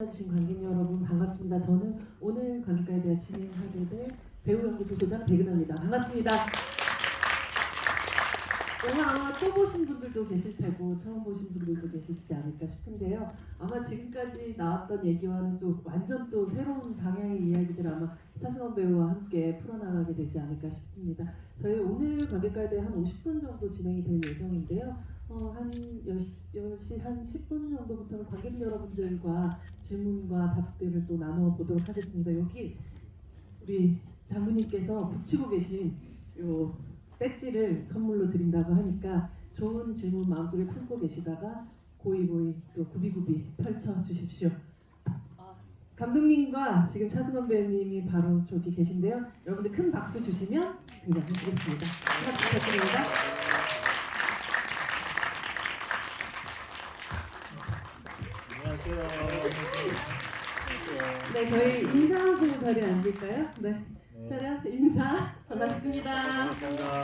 주신 관객 여러분 반갑습니다. 저는 오늘 관객과에 대한 진행하게 될 배우연구소 소장 백은하입니다. 반갑습니다. 오늘 아마 또 보신 분들도 계실 테고 처음 보신 분들도 계시지 않을까 싶은데요. 아마 지금까지 나왔던 얘기와는 또 완전 또 새로운 방향의 이야기들 아마 차승원 배우와 함께 풀어나가게 되지 않을까 싶습니다. 저희 오늘 관객과에 대해 한 50분 정도 진행이 될 예정인데요. 한 10시 한 10분 정도부터는 관객 여러분들과 질문과 답들을 또 나누어 보도록 하겠습니다. 여기 우리 장모님께서 붙이고 계신 요 배지를 선물로 드린다고 하니까 좋은 질문 마음속에 품고 계시다가 고이고이 또 구비구비 펼쳐 주십시오. 감독님과 지금 차승원 배우님이 바로 저기 계신데요. 여러분들 큰 박수 주시면 등장하시겠습니다. 박수 부탁드립니다. 네, 저희 인사하고 자리에 앉을까요? 네. 차렷 인사 반갑습니다. 반갑습니다.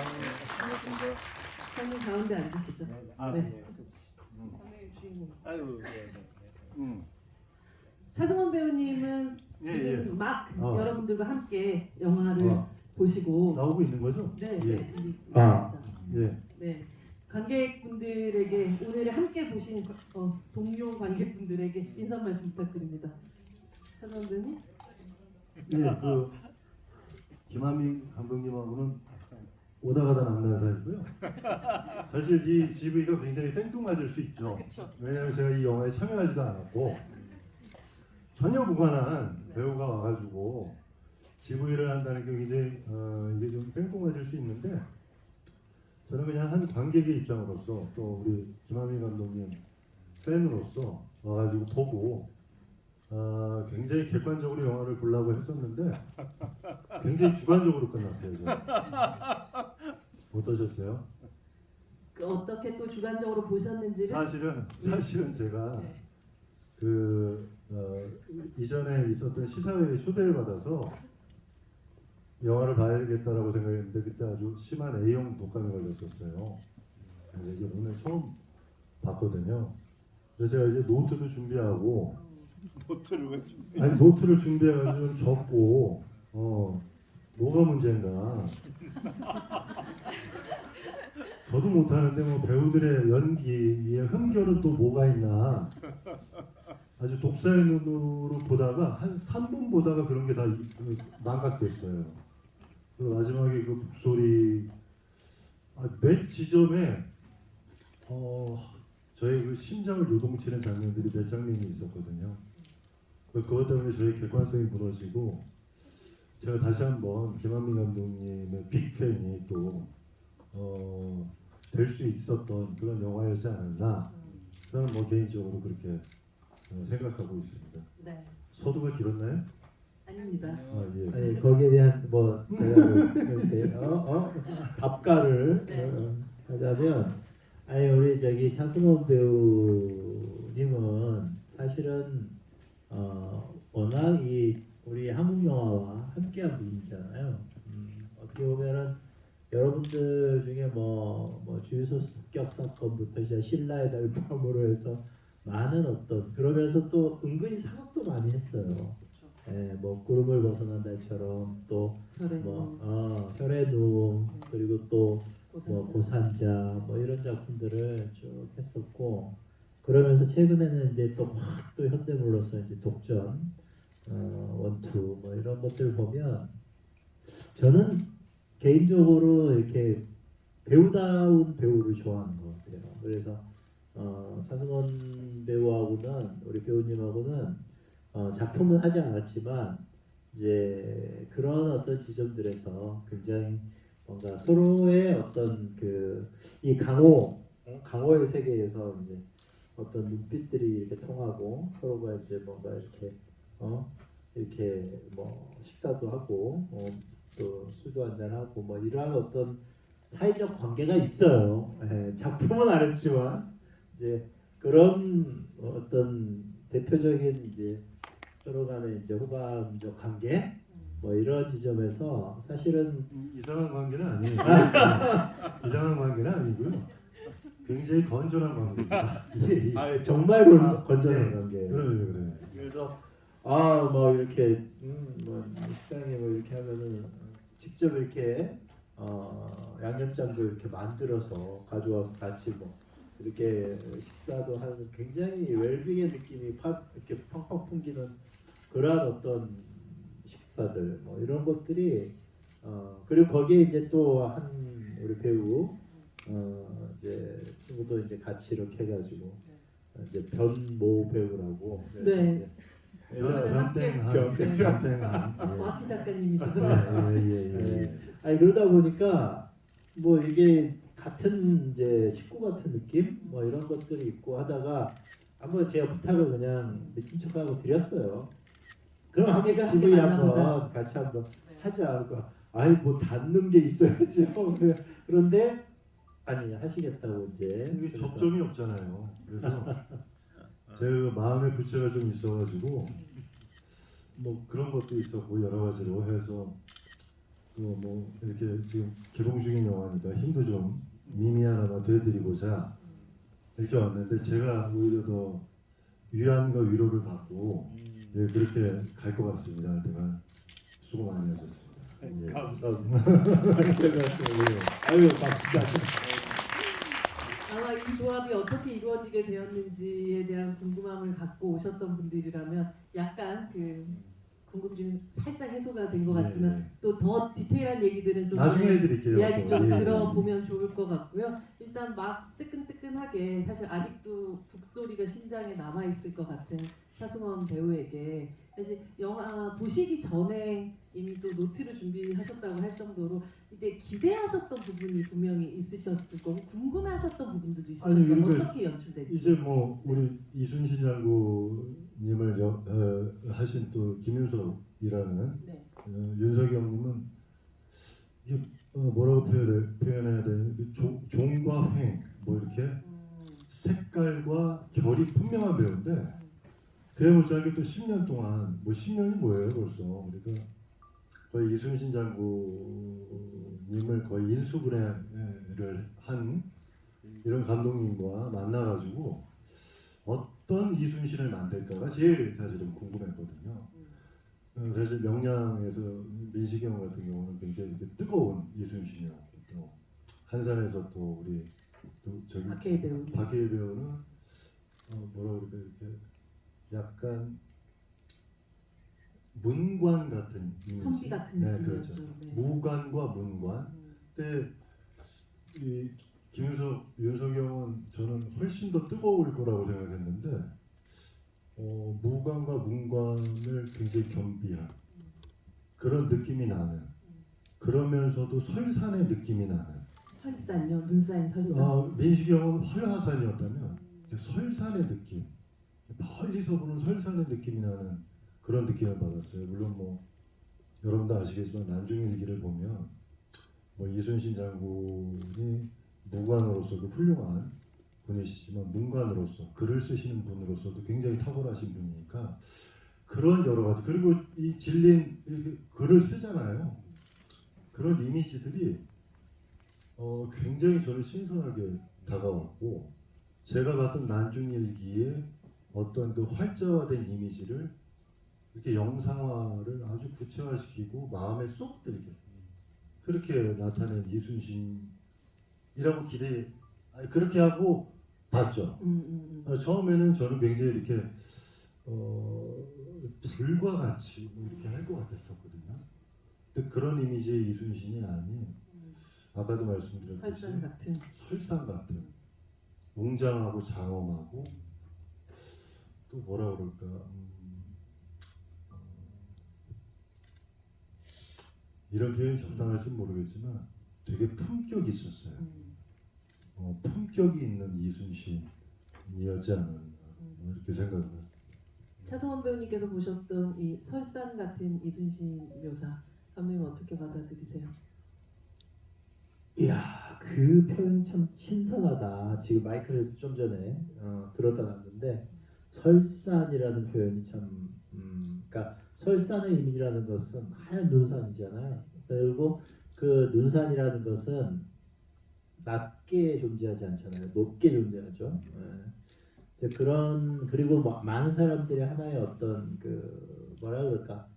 선생님 가운데 앉으시죠. 네. 선생님 주인공. 아유, 차승원 배우님은 지금 막 여러분들과 함께 영화를 보시고 나오고 있는 거죠? 네, 예. 네, 들리고 있습니다. 예. 네. 관객분들에게 오늘 함께 보신 동료 관객분들에게 인사 말씀 부탁드립니다. 차승원 배우님. 예, 그 김한민 감독님하고는 오다 가다 만난 사이고요. 사실 이 GV가 굉장히 생뚱맞을 수 있죠. 왜냐하면 제가 이 영화에 참여하지도 않았고 전혀 무관한 배우가 와가지고 GV를 한다는 게 굉장히 이게 좀 생뚱맞을 수 있는데 저는 그냥 한 관객의 입장으로서 또 우리 김한민 감독님 팬으로서 와가지고 보고 굉장히 객관적으로 영화를 보려고 했었는데 굉장히 주관적으로 끝났어요. 저는. 어떠셨어요? 어떻게 또 주관적으로 보셨는지를 사실은 제가 이전에 있었던 시사회에 초대를 받아서 영화를 봐야겠다라고 생각했는데 그때 아주 심한 A형 독감에 걸렸었어요. 그래서 이제 오늘 처음 봤거든요. 그래서 제가 이제 노트도 준비하고 노트를 왜 준비? 아니 노트를 준비해가지고 좀 적고 뭐가 문제인가 저도 못하는데 뭐 배우들의 연기에 흠결은 또 뭐가 있나 아주 독사의 눈으로 보다가 한 3분 보다가 그런 게 다 망각됐어요. 그 마지막에 그 북소리 몇 지점에 저의 그 심장을 요동치는 장면들이 몇 장면이 있었거든요. 그것 때문에 저희 객관성이 무너지고 제가 다시 한번 김한민 감독님의 빅팬이 또 될 수 있었던 그런 영화였지 않았나 저는 뭐 개인적으로 그렇게 생각하고 있습니다. 네. 서두가 길었나요? 아닙니다. 예. 아니 거기에 대한 뭐 제가 이렇게 답가를 하자면 아니 우리 저기 차승원 배우님은 사실은 워낙 이 우리 한국 영화와 함께한 분이잖아요. 어떻게 보면은 여러분들 중에 뭐 주유소 습격 사건부터 시작 신라의 달밤으로 해서 많은 어떤 그러면서 또 은근히 사극도 많이 했어요. 예, 뭐 구름을 벗어난 달처럼 또 뭐 혈의 누 그리고 또 뭐 고산자 뭐 이런 작품들을 쭉 했었고 그러면서 최근에는 이제 또 확 또 현대물로서 이제 독전 원투 뭐 이런 것들 보면 저는 개인적으로 이렇게 배우다운 배우를 좋아하는 것 같아요. 그래서 차승원 배우하고는 우리 배우님하고는 작품은 하지 않았지만 이제 그런 어떤 지점들에서 굉장히 뭔가 서로의 어떤 이 강호의 세계에서 이제 어떤 눈빛들이 이렇게 통하고 서로가 이제 뭔가 이렇게 뭐 식사도 하고 또 술도 한잔 하고 뭐 이러한 어떤 사회적 관계가 있어요. 예, 작품은 안 했지만 이제 그런 어떤 대표적인 이제 서로 간의 이제 호감적 관계 뭐 이런 지점에서 사실은 이상한 관계는 아니에요. 이상한 관계는 아니고요. 굉장히 건전한 관계입니다. 정말 건전한 관계예요. 그래요. 그래서 뭐 이렇게 뭐 식당에 뭐 이렇게 하면은 직접 이렇게 양념장도 이렇게 만들어서 가져와서 같이 뭐 이렇게 식사도 하는 굉장히 웰빙의 느낌이 이렇게 팡팡 풍기는 그러한 어떤 식사들 뭐 이런 것들이 그리고 거기에 이제 또 한 우리 배우 이제 친구도 이제 같이 이렇게 해가지고 이제 변모 배우라고 네. 변땡한 변땡한 와키 작가님이시고요. 예예예. 아니 그러다 보니까 뭐 이게 같은 이제 식구 같은 느낌 뭐 이런 것들이 있고 하다가 한번 제가 부탁을 그냥 미친 척하고 드렸어요. 그럼 한번 우리가 함께 집을 만나보자. 한번 같이 한번 하자. 그러니까 아이 뭐 닿는 게 있어야지. 그런데 아니 하시겠다고 이제 이게 그래서 접점이 없잖아요. 그래서 제 마음의 부채가 좀 있어가지고 뭐 그런 것도 있었고 여러 가지로 해서 또 뭐 이렇게 지금 개봉 중인 영화니까 힘도 좀 미미하나마 돼드리고자 이렇게 왔는데 제가 오히려 더 위안과 위로를 받고 예, 그렇게 갈 것 같습니다. 제가 수고 많이 하셨습니다. 예. 감사합니다. 아유 박수. 아마 이 조합이 어떻게 이루어지게 되었는지에 대한 궁금함을 갖고 오셨던 분들이라면 약간 그 궁금증이 살짝 해소가 된 것 같지만 예. 또 더 디테일한 얘기들은 좀 나중에 전에 해드릴게요. 이야기 좀 예. 들어보면 좋을 것 같고요. 일단 막 뜨끈뜨끈하게 사실 아직도 북소리가 심장에 남아 있을 것 같은 차승원 배우에게 사실 영화 보시기 전에 이미 또 노트를 준비하셨다고 할 정도로 이제 기대하셨던 부분이 분명히 있으셨을 거고 궁금해하셨던 부분들도 있으실 아니, 거고 그러니까 어떻게 연출될지. 이제 뭐 우리 이순신 장군님을 하신 또 김윤석이라는 네. 윤석이 형님은 이게 뭐라고 표현해야 되는 종과 횡 뭐 이렇게 색깔과 결이 분명한 배우인데 그에 못지않게 또 10년 동안 뭐 10년이 뭐예요 벌써 그러니까 거의 이순신 장군님을 거의 인수분해를 한 이런 감독님과 만나가지고 어떤 이순신을 만들까가 제일 사실은 궁금했거든요. 사실 명량에서 민식이 형 같은 경우는 굉장히 이렇게 뜨거운 이순신이었고 또 한산에서 또 우리 또 저기 박해일 배우. 박해일 배우는 뭐라 그럴까 이렇게 약간 문관 같은 이미지. 선비 같은 네, 느낌이었죠. 그렇죠. 네. 무관과 문관. 근데 이 윤석이 형은 저는 훨씬 더 뜨거울 거라고 생각했는데 무관과 문관을 굉장히 겸비한 그런 느낌이 나는 그러면서도 설산의 느낌이 나는 설산요, 눈 쌓인 설산. 민식이 형은 활화산이었다면 설산의 느낌 멀리서 보는 설산의 느낌이 나는 그런 느낌을 받았어요. 물론 뭐 여러분도 아시겠지만 난중일기를 보면 뭐 이순신 장군이 무관으로서도 훌륭한 분이시지만 문관으로서 글을 쓰시는 분으로서도 굉장히 탁월하신 분이니까 그런 여러 가지 그리고 이 질린 이렇게 글을 쓰잖아요. 그런 이미지들이 굉장히 저는 신선하게 다가왔고 제가 봤던 난중일기의 어떤 그 활자화된 이미지를 이렇게 영상화를 아주 구체화시키고 마음에 쏙 들게 그렇게 나타낸 이순신이라고 그렇게 하고 봤죠. 처음에는 저는 굉장히 이렇게 불과 같이 뭐 이렇게 할 것 같았었거든요. 근데 그런 이미지의 이순신이 아닌 아까도 말씀드렸듯이 설산 같은. 웅장하고 장엄하고 또 뭐라 그럴까 이런 표현이 적당할지는 모르겠지만 되게 품격이 있었어요. 품격이 있는 이순신이었지 않았나 이렇게 생각합니다. 차승원 배우님께서 보셨던 이 설산 같은 이순신 묘사 감독님 어떻게 받아들이세요? 이야 그 표현 참 신선하다. 지금 마이크를 좀 전에 들었다 놨는데 설산이라는 표현이 참 그러니까 설산의 이미지라는 것은 하얀 눈산이잖아요. 그리고 그 눈산이라는 것은 낮게 존재하지 않잖아요. 높게 존재하죠. 이제 그런 그리고 많은 사람들이 하나의 어떤 그 뭐라 그럴까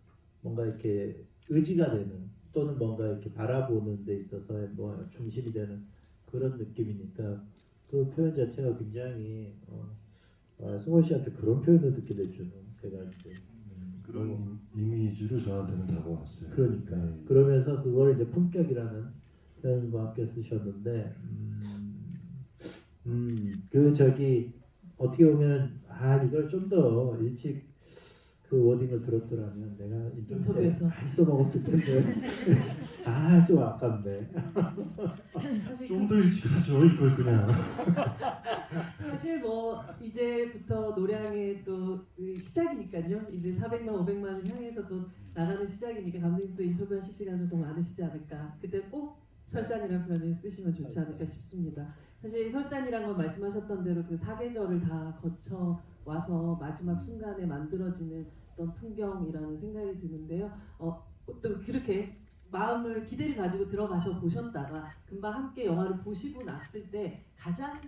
뭔가 이렇게 의지가 되는 또는 뭔가 이렇게 바라보는 데 있어서 뭐 중심이 되는 그런 느낌이니까 그 표현 자체가 굉장히 승원 씨한테 그런 표현을 듣게 될 줄은 제가 이제 그런 이미지로 저한테는 다가왔어요. 그러니까 네. 그러면서 그걸 이제 품격이라는 표현과 함께 쓰셨는데 그 저기 어떻게 보면 이걸 좀 더 일찍 그 워딩을 들었더라면 내가 인터뷰에서. 많이 써먹었을 텐데 좀 아깝네. 사실 좀 더 일찍 하죠 이걸 그냥. 사실 뭐 이제부터 노량의 또그 시작이니까요. 이제 400만, 500만을 향해서 또 나가는 시작이니까 감독님 또 인터뷰하실 시간은 더 많으시지 않을까. 그때 꼭 설산이라는 표현을 쓰시면 좋지 않을까 싶습니다. 사실 설산이란 건 말씀하셨던 대로 그 사계절을 다 거쳐 와서 마지막 순간에 만들어지는 어떤 풍경이라는 생각이 드는데요. 또 그렇게 마음을 기대를 가지고 들어가셔 보셨다가 금방 함께 영화를 보시고 났을 때 가장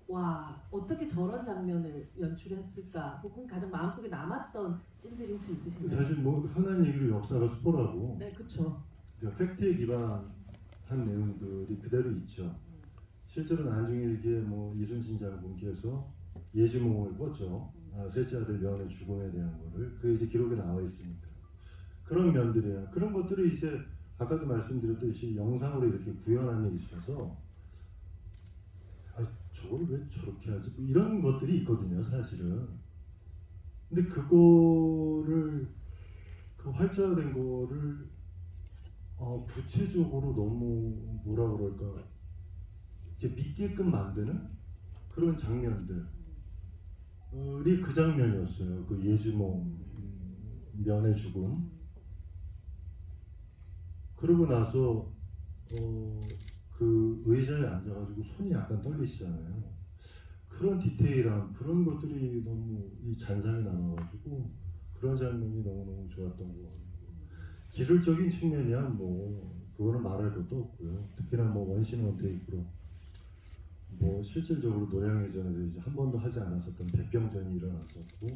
와 어떻게 저런 장면을 연출했을까 혹은 가장 마음속에 남았던 씬들이 혹시 있으신가요? 사실 뭐 흔한 얘기로 역사가 스포라고. 네, 그렇죠. 그러니까 팩트에 기반한 내용들이 그대로 있죠. 실제로 나중에 이게 뭐 이순신 장군께서 예지몽을 꿨죠. 셋째 아들 면의 죽음에 대한 거를 그게 이제 기록에 나와 있으니까 그런 면들이나 그런 것들을 이제 아까도 말씀드렸듯이 영상으로 이렇게 구현함에 있어서 저걸 왜 저렇게 하지? 뭐 이런 것들이 있거든요, 사실은. 근데 그거를 그 활자화된 거를 구체적으로 너무 뭐라 그럴까 이렇게 믿게끔 만드는 그런 장면들이 그 장면이었어요. 그 예주몽 면의 죽음. 그러고 나서 그 의자에 앉아가지고 손이 약간 떨리시잖아요. 그런 디테일한 그런 것들이 너무 이 잔상이 남아가지고 그런 장면이 너무너무 좋았던 것 같고 기술적인 측면이야 뭐 그거는 말할 것도 없고요. 특히나 뭐 원신 원테이크로 뭐 실질적으로 노량해전에서 이제 한 번도 하지 않았었던 백병전이 일어났었고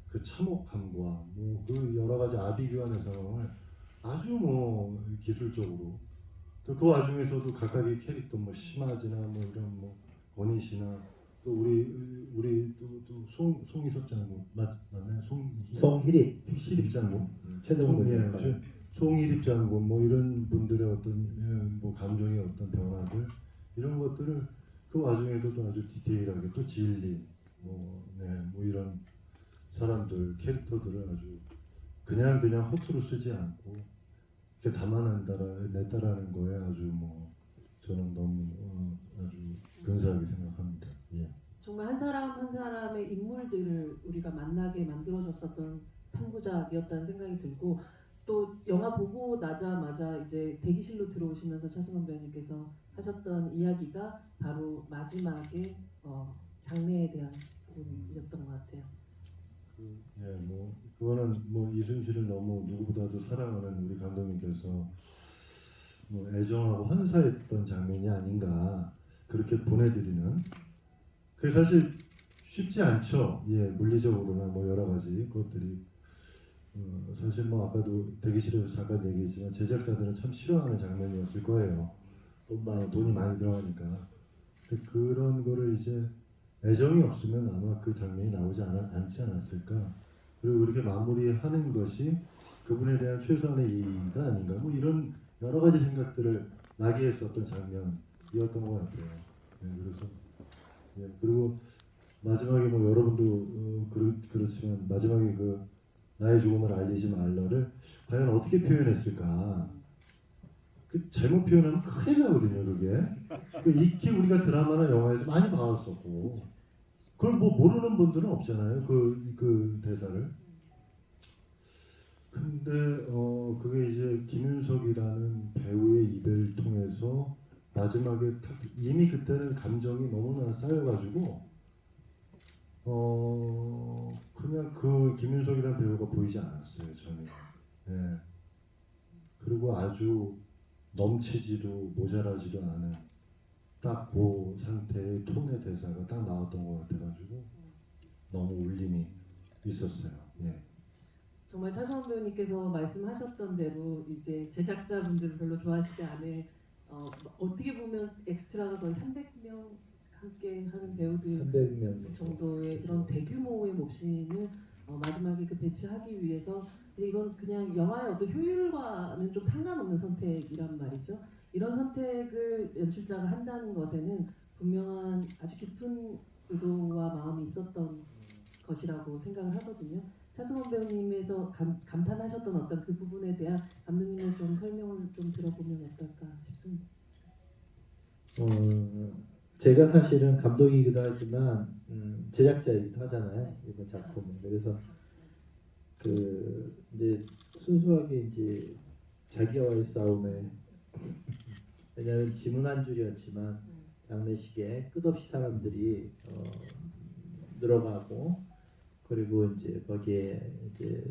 그 참혹함과 뭐 그 여러 가지 아비규환의 상황을 아주 뭐 기술적으로 또 그 와중에서도 각각의 캐릭터 뭐 심하지나 뭐 이런 뭐 권희 씨나 또 우리 또 송이섭 장군 맞나요? 송희립 장군 최동문 예, 역할. 송일입 장군 뭐 이런 분들의 어떤 뭐 감정의 어떤 변화들 이런 것들을 그 와중에서도 아주 디테일하게 또 진리 뭐 이런 사람들 캐릭터들을 아주 그냥 허투루 쓰지 않고 이렇게 담아냈다라는 거에 아주 뭐 저는 너무 아주 근사하게 생각합니다. 예. 정말 한 사람 한 사람의 인물들을 우리가 만나게 만들어줬었던 3부작이었다는 생각이 들고 또 영화 보고 나자마자 이제 대기실로 들어오시면서 차승원 배우님께서 하셨던 이야기가 바로 마지막에 장례에 대한 부분이었던 것 같아요. 뭐 그거는 뭐 이순신을 너무 누구보다도 사랑하는 우리 감독님께서 뭐 애정하고 헌사했던 장면이 아닌가 그렇게 보내드리는. 그 사실 쉽지 않죠. 예, 물리적으로나 뭐 여러 가지 것들이 사실 뭐 아까도 대기실에서 잠깐 얘기했지만 제작자들은 참 싫어하는 장면이었을 거예요. 돈이 많이 들어가니까. 근데 그런 거를 이제 애정이 없으면 아마 그 장면이 나오지 않지 않았을까. 그리고 그렇게 마무리하는 것이 그분에 대한 최소한의 이의가 아닌가. 뭐 이런 여러 가지 생각들을 나게 했었던 장면이었던 것 같아요. 그래서 그리고 마지막에 뭐 여러분도 그렇지만 마지막에 그 나의 죽음을 알리지 말라를 과연 어떻게 표현했을까? 그 잘못 표현하면 큰일 나거든요, 그게. 익히 우리가 드라마나 영화에서 많이 봐왔었고, 그걸 뭐 모르는 분들은 없잖아요, 그 대사를. 근데 그게 이제 김윤석이라는 배우의 입을 통해서 마지막에 이미 그때는 감정이 너무나 쌓여가지고 그냥 그 김윤석이라는 배우가 보이지 않았어요, 저는. 예. 그리고 아주 넘치지도 모자라지도 않은 딱 그 상태의 톤의 대사가 딱 나왔던 것 같아가지고 너무 울림이 있었어요. 예. 정말 차승원 배우님께서 말씀하셨던 대로 이제 제작자분들은 별로 좋아하시지 않을 어떻게 보면 엑스트라가 거의 300명 함께 하는 배우들 300명 정도의 그런 대규모의 몫을 마지막에 그 배치하기 위해서 근데 이건 그냥 영화의 어떤 효율과는 좀 상관없는 선택이란 말이죠. 이런 선택을 연출자가 한다는 것에는 분명한 아주 깊은 의도와 마음이 있었던 것이라고 생각을 하거든요. 차승원 배우님에서 감탄하셨던 어떤 그 부분에 대한 감독님의 좀 설명을 좀 들어보면 어떨까 싶습니다. 제가 사실은 감독이기도 하지만 제작자이기도 하잖아요. 이번 작품은. 그래서 그 이제 순수하게 이제 자기와의 싸움에 왜냐하면 지문 한 줄이었지만 장례식에 끝없이 사람들이 늘어가고 그리고 이제 거기에 이제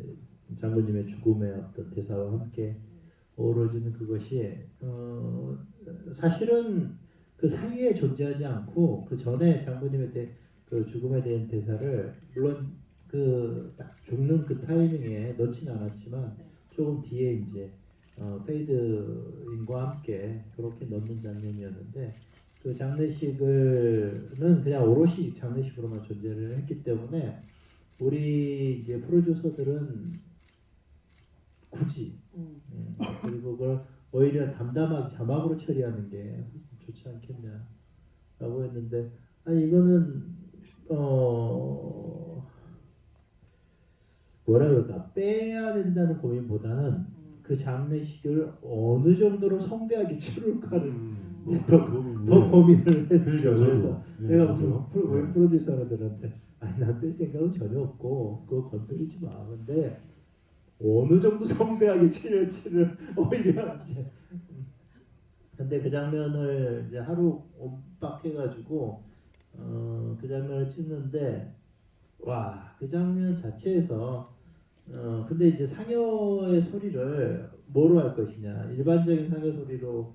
장군님의 죽음의 어떤 대사와 함께 어우러지는 그것이 사실은 그 사이에 존재하지 않고 그 전에 장군님의 그 죽음에 대한 대사를 물론 그 딱 죽는 그 타이밍에 넣지는 않았지만 조금 뒤에 이제 페이드인과 함께 그렇게 넣는 장면이었는데 그 장례식을는 그냥 오롯이 장례식으로만 존재를 했기 때문에 우리 이제 프로듀서들은 굳이 그리고 그걸 오히려 담담하게 자막으로 처리하는 게 좋지 않겠냐라고 했는데 아니 이거는 뭐라 그럴까 빼야 된다는 고민보다는 그 장례식을 어느 정도로 성대하게 치룰까를 더 고민을 했죠. 그래서 내가 무슨 프로듀서들한테 아니 난 뺄 생각은 전혀 없고 그거 건드리지 마. 근데 어느 정도 성대하게 치를 오히려 이제 근데 그 장면을 이제 하루 옴박해가지고 그 장면을 찍는데 와 그 장면 자체에서 근데 이제 상여의 소리를 뭐로 할 것이냐 일반적인 상여 소리로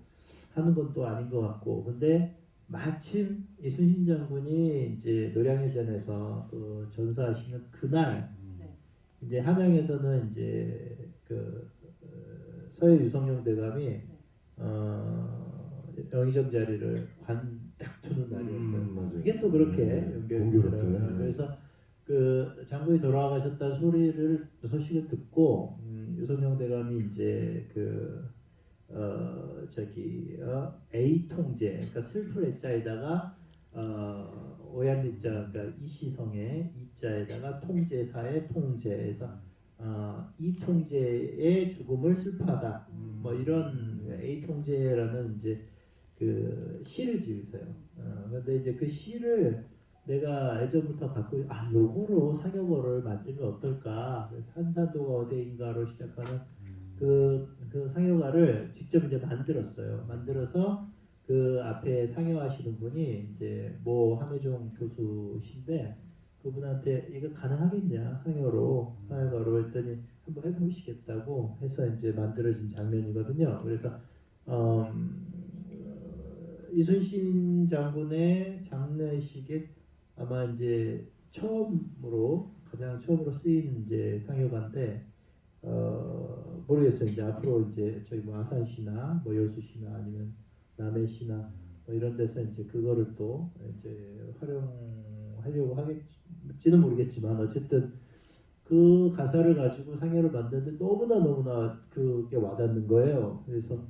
하는 건 또 아닌 것 같고 근데 마침 이순신 장군이 이제 노량해전에서 그 전사하시는 그날 이제 한양에서는 이제 그 서해 유성룡 대감이 영의정 자리를 딱 두는 날이었어요. 이게 또 그렇게 연결되더라고요. 그래서 그 장군이 돌아가셨다는 소식을 듣고 유성룡 대감이 이제 그 A 통제, 그러니까 슬플 애자에다가 오얀리자, 그러니까 이시성의 이자에다가 통제사의 통제에서 이 통제의 죽음을 슬퍼하다. 뭐 이런 A 통제라는 이제 그 시를 지으세요. 근데 이제 그 시를 내가 예전부터 갖고 요거로 상여거를 만들면 어떨까? 그래서 한산도가 어디인가로 시작하는 그 상여가를 직접 이제 만들었어요. 만들어서 그 앞에 상여하시는 분이 이제 모 한혜종 교수신데 그분한테 이거 가능하겠냐 상여가로 했더니 한번 해보시겠다고 해서 이제 만들어진 장면이거든요. 그래서 이순신 장군의 장례식에 아마 이제 가장 처음으로 쓰인 이제 상여가인데 모르겠어요. 이제 앞으로 이제 저희 뭐 아산시나 뭐 여수시나 아니면 남해시나 뭐 이런 데서 이제 그거를 또 이제 활용하려고 하겠지는 모르겠지만 어쨌든 그 가사를 가지고 상여를 만드는데 너무나 그게 와닿는 거예요. 그래서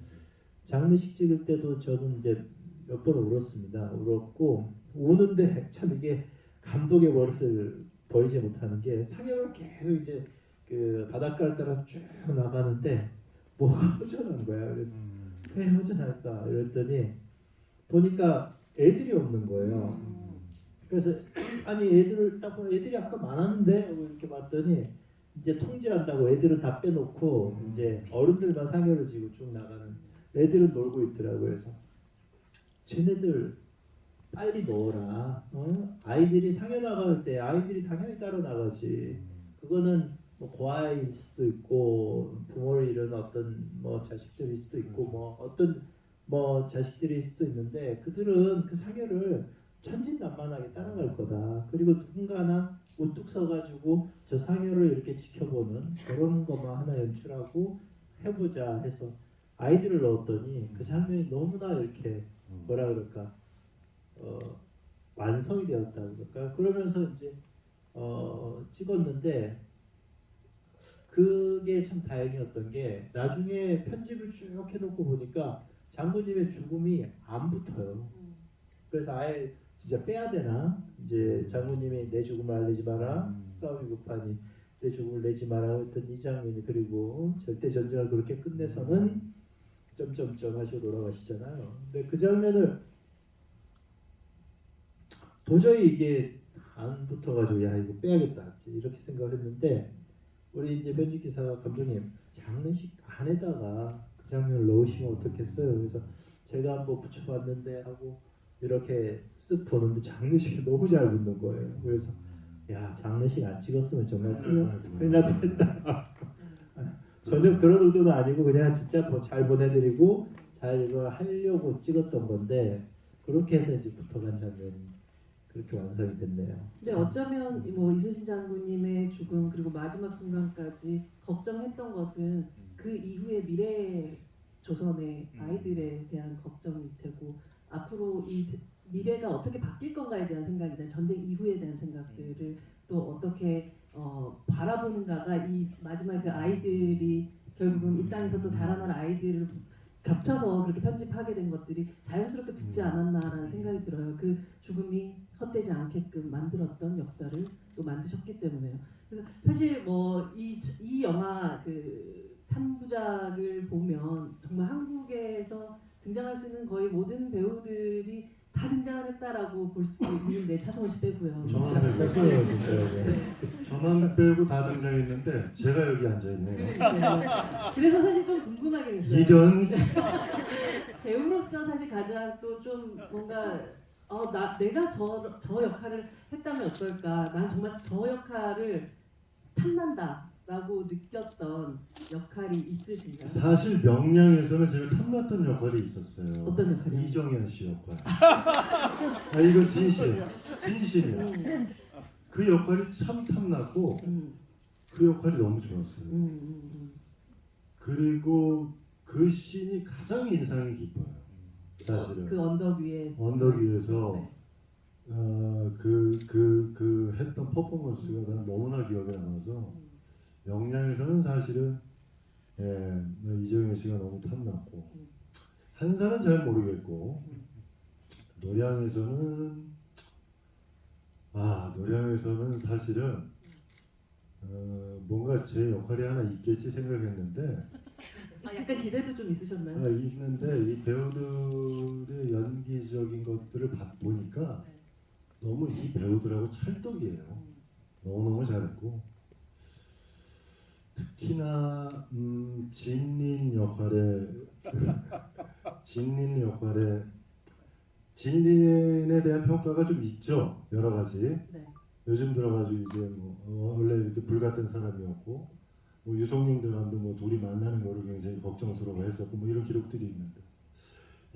장례식 찍을 때도 저는 이제 몇 번 울었습니다. 울었고 우는데 참 이게 감독의 버릇을 버리지 못하는 게 상여를 계속 이제 그 바닷가를 따라서 쭉 나가는데 뭐가 허전한 거야. 그래서 왜 허전할까 이랬더니 보니까 애들이 없는 거예요. 그래서 아니 애들이 아까 많았는데 이렇게 봤더니 이제 통제한다고 애들은 다 빼놓고 이제 어른들만 상여를 지고 쭉 나가는 애들은 놀고 있더라고요. 그래서 쟤네들 빨리 넣어라. 아이들이 상여 나갈 때 아이들이 당연히 따로 나가지. 그거는 뭐 고아일 수도 있고 부모를 잃은 어떤 뭐 자식들일 수도 있고 뭐 어떤 뭐 자식들일 수도 있는데 그들은 그 상여를 천진난만하게 따라갈 거다. 그리고 누군가나 우뚝 서가지고 저 상여를 이렇게 지켜보는 그런 것만 하나 연출하고 해보자 해서 아이디를 넣었더니 그 장면이 너무나 이렇게 뭐라 그럴까 완성이 되었다 그럴까 그러면서 이제 찍었는데 그게 참 다행이었던 게 나중에 편집을 쭉 해놓고 보니까 장군님의 죽음이 안 붙어요. 그래서 아예 진짜 빼야 되나 이제 장군님이 내 죽음을 알리지 마라 싸움이 급하니 내 죽음을 내지 마라 했던 이 장면이 그리고 절대 전쟁을 그렇게 끝내서는 점점점 하시고 돌아가시잖아요. 근데 그 장면을 도저히 이게 안 붙어가지고 야 이거 빼야겠다 이렇게 생각을 했는데 우리 이제 편집기사 감독님 장례식 안에다가 그 장면을 넣으시면 어떻겠어요? 그래서 제가 한번 붙여봤는데 하고 이렇게 쓱 보는데 장례식이 너무 잘 붙는 거예요. 그래서 야 장례식 안 찍었으면 정말 큰일 날 뻔했다. 전혀 그런 의도는 아니고 그냥 진짜 잘 보내드리고 잘 이걸 하려고 찍었던 건데 그렇게 해서 이제 붙어간 장면이 그렇게 완성이 됐네요. 근데 어쩌면 뭐 이순신 장군님의 죽음 그리고 마지막 순간까지 걱정했던 것은 그 이후의 미래 조선의 아이들에 대한 걱정이 되고 앞으로 이 미래가 어떻게 바뀔 건가에 대한 생각이나 전쟁 이후에 대한 생각들을 또 어떻게 바라보는가가 이 마지막 그 아이들이 결국은 이 땅에서 또 자라날 아이들을 겹쳐서 그렇게 편집하게 된 것들이 자연스럽게 붙지 않았나라는 생각이 들어요. 그 죽음이 헛되지 않게끔 만들었던 역사를 또 만드셨기 때문에요. 그래서 사실 뭐 이 영화 그 3부작을 보면 정말 한국에서 등장할 수 있는 거의 모든 배우들이 다 등장을 했다라고 볼 수 있는데 차성원 씨 빼고요. 저만 빼고 다 등장했는데 제가 여기 앉아 있네요. 그래서 사실 좀 궁금하긴 했어요. 이런 배우로서 사실 가장 또 좀 뭔가 내가 저 역할을 했다면 어떨까? 난 정말 저 역할을 탐난다라고 느꼈던 역할이 있으신가요? 사실 명량에서는 제가 탐났던 역할이 있었어요. 어떤 역할이요? 이정현 씨 역할. 이거 진심이야. 그 역할이 참 탐났고 그 역할이 너무 좋았어요. 그리고 그 씬이 가장 인상이 깊어요. 사실은 그 언덕 위에서 네. 그 했던 퍼포먼스가 난 너무나 기억에 남아서 명량에서는 사실은 이정현 씨가 너무 탐났고 한산은 잘 모르겠고 노량에서는 사실은 뭔가 제 역할이 하나 있겠지 생각했는데 약간 기대도 좀 있으셨나요? 있는데 이 배우들의 연기적인 것들을 보니까 너무 이 배우들하고 찰떡이에요. 너무너무 잘했고 특히나 진린 진린에 대한 평가가 좀 있죠. 여러 가지. 네. 요즘 들어가지고 이제 뭐 원래 이렇게 불같은 사람이었고 뭐 유성룡 대감도 뭐 둘이 만나는 거를 굉장히 걱정스러워했었고 뭐 이런 기록들이 있는데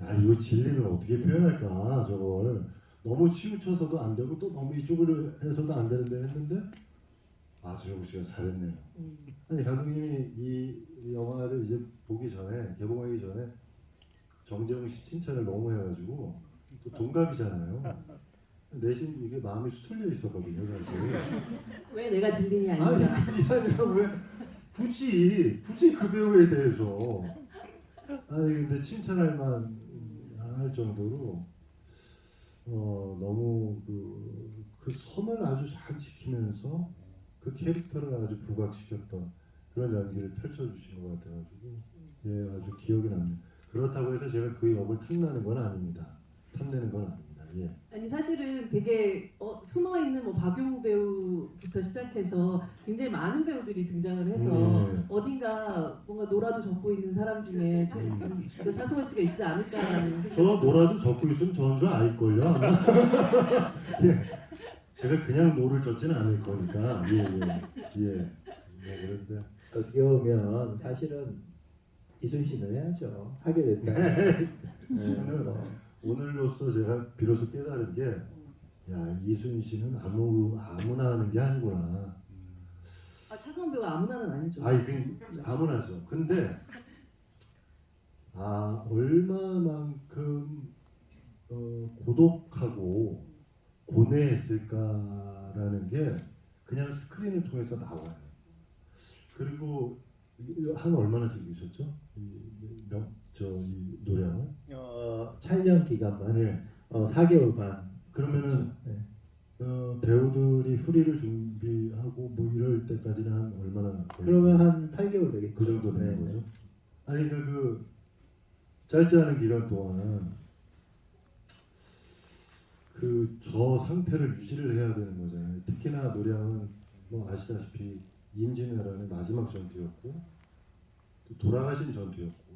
야 이거 진리는 어떻게 표현할까 저걸 너무 치우쳐서도 안 되고 또 너무 이쪽으로 해서도 안 되는데 했는데 조영 씨가 잘했네요. 아니 감독님이 이 영화를 이제 보기 전에 개봉하기 전에 정재영 씨 칭찬을 너무 해가지고 또 동갑이잖아요. 내심 이게 마음이 수틀려 있었거든요 사실. 왜 내가 진린이 아닌가? 아니 그게 아니라 왜 굳이 그 배우에 대해서 근데 칭찬할 만할 정도로 너무 그 선을 아주 잘 지키면서 그 캐릭터를 아주 부각시켰던 그런 연기를 펼쳐주신 것 같아가지고 아주 기억에 남네요. 그렇다고 해서 제가 그 역을 탐내는 건 아닙니다. 아니 사실은 되게 숨어 있는 뭐 박용우 배우부터 시작해서 굉장히 많은 배우들이 등장을 해서 어딘가 뭔가 노라도 적고 있는 사람 중에 진짜 차승원 씨가 있지 않을까라는 생각이 저 노라도 적고 있으면 저런 줄 알걸요 아마. 제가 그냥 노를 젓지는 않을 거니까 그런데 어떻게 보면 사실은 이순신을 해야죠. 하게 된다. 저는 오늘로써 제가 비로소 깨달은 게 야 이순신은 아무나 하는 게 아니구나. 차승원 배우가 아무나는 아니죠. 아이 그 아무나죠. 근데 얼마만큼 고독하고 고뇌했을까라는 게 그냥 스크린을 통해서 나와요. 그리고 한 얼마나 찍으셨죠? 이 노래를? 촬영 기간만 네. 4개월 반. 그러면은 네. 배우들이 후리를 준비하고 뭐 이럴 때까지는 한 얼마나? 그러면 한 8개월 되겠죠. 그 정도 되는 네, 거죠. 아니 그러니까 그 짧지 않은 기간 동안 그 저 상태를 유지를 해야 되는 거잖아요. 특히나 노량은 뭐 아시다시피 임진왜란의 마지막 전투였고 또 돌아가신 전투였고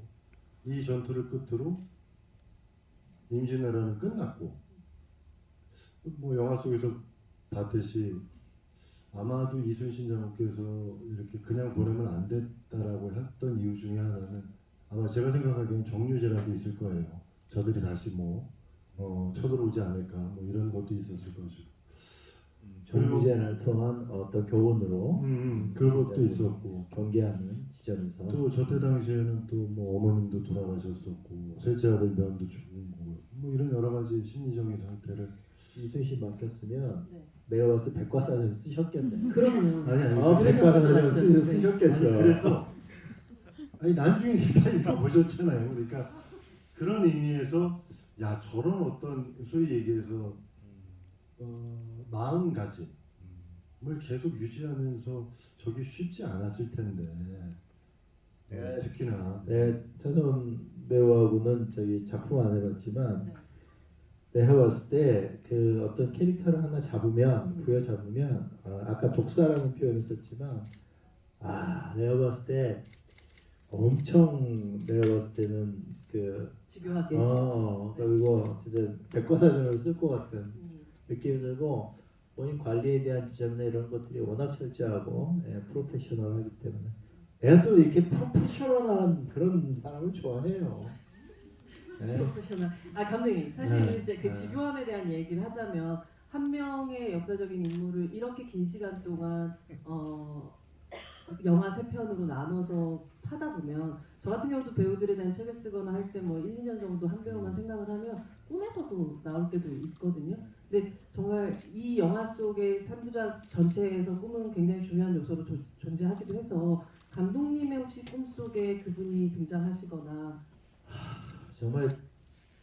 이 전투를 끝으로 임진왜란은 끝났고 뭐 영화 속에서 봤듯이 아마도 이순신 장군께서 이렇게 그냥 보내면 안 됐다라고 했던 이유 중에 하나는 아마 제가 생각하기엔 정류제라도 있을 거예요. 저들이 다시 뭐 쳐들어오지 않을까 뭐 이런 것도 있었을 것이고 정부제를 통한 어떤 교훈으로 그것도 있었고 경계하는 지점에서 또 저 때 당시에는 또 뭐 어머님도 돌아가셨었고 셋째 아들 면도 죽은 거고 뭐 이런 여러 가지 심리적인 상태를 이순신 맡겼으면 네. 내가 봤을 때 백과사전 쓰셨겠네. 그럼요. 아니 백과사전 그러셨을 것 쓰셨겠어. 아니, 그래서 나중에 다 읽어보셨잖아요. 그러니까 그런 의미에서 야 저런 어떤 소위 얘기해서 마음가짐을 계속 유지하면서 저게 쉽지 않았을 텐데 특히나 네, 차승원 배우하고는 저기 작품 안 해봤지만 네. 내가 봤을 때 그 어떤 캐릭터를 하나 잡으면 부여잡으면 아까 독사라는 표현을 썼지만 내가 봤을 때 엄청 내가 봤을 때는 그 집요하게. 그리고 진짜 백과사전을 쓸 것 같은 느낌이 들고 본인 관리에 대한 지점이나 이런 것들이 워낙 철저하고 프로페셔널하기 때문에 내가 또 이렇게 프로페셔널한 그런 사람을 좋아해요. 네. 프로페셔널. 감독님 사실 네. 이제 그 네. 집요함에 대한 얘기를 하자면 한 명의 역사적인 인물을 이렇게 긴 시간 동안 영화 3편으로 나눠서 파다 보면 저 같은 경우도 배우들에 대한 책을 쓰거나 할 때 뭐 1, 2년 정도 한 배우만 생각을 하면 꿈에서도 나올 때도 있거든요. 근데 정말 이 영화 속의 3부작 전체에서 꿈은 굉장히 중요한 요소로 존재하기도 해서 감독님의 혹시 꿈속에 그분이 등장하시거나 정말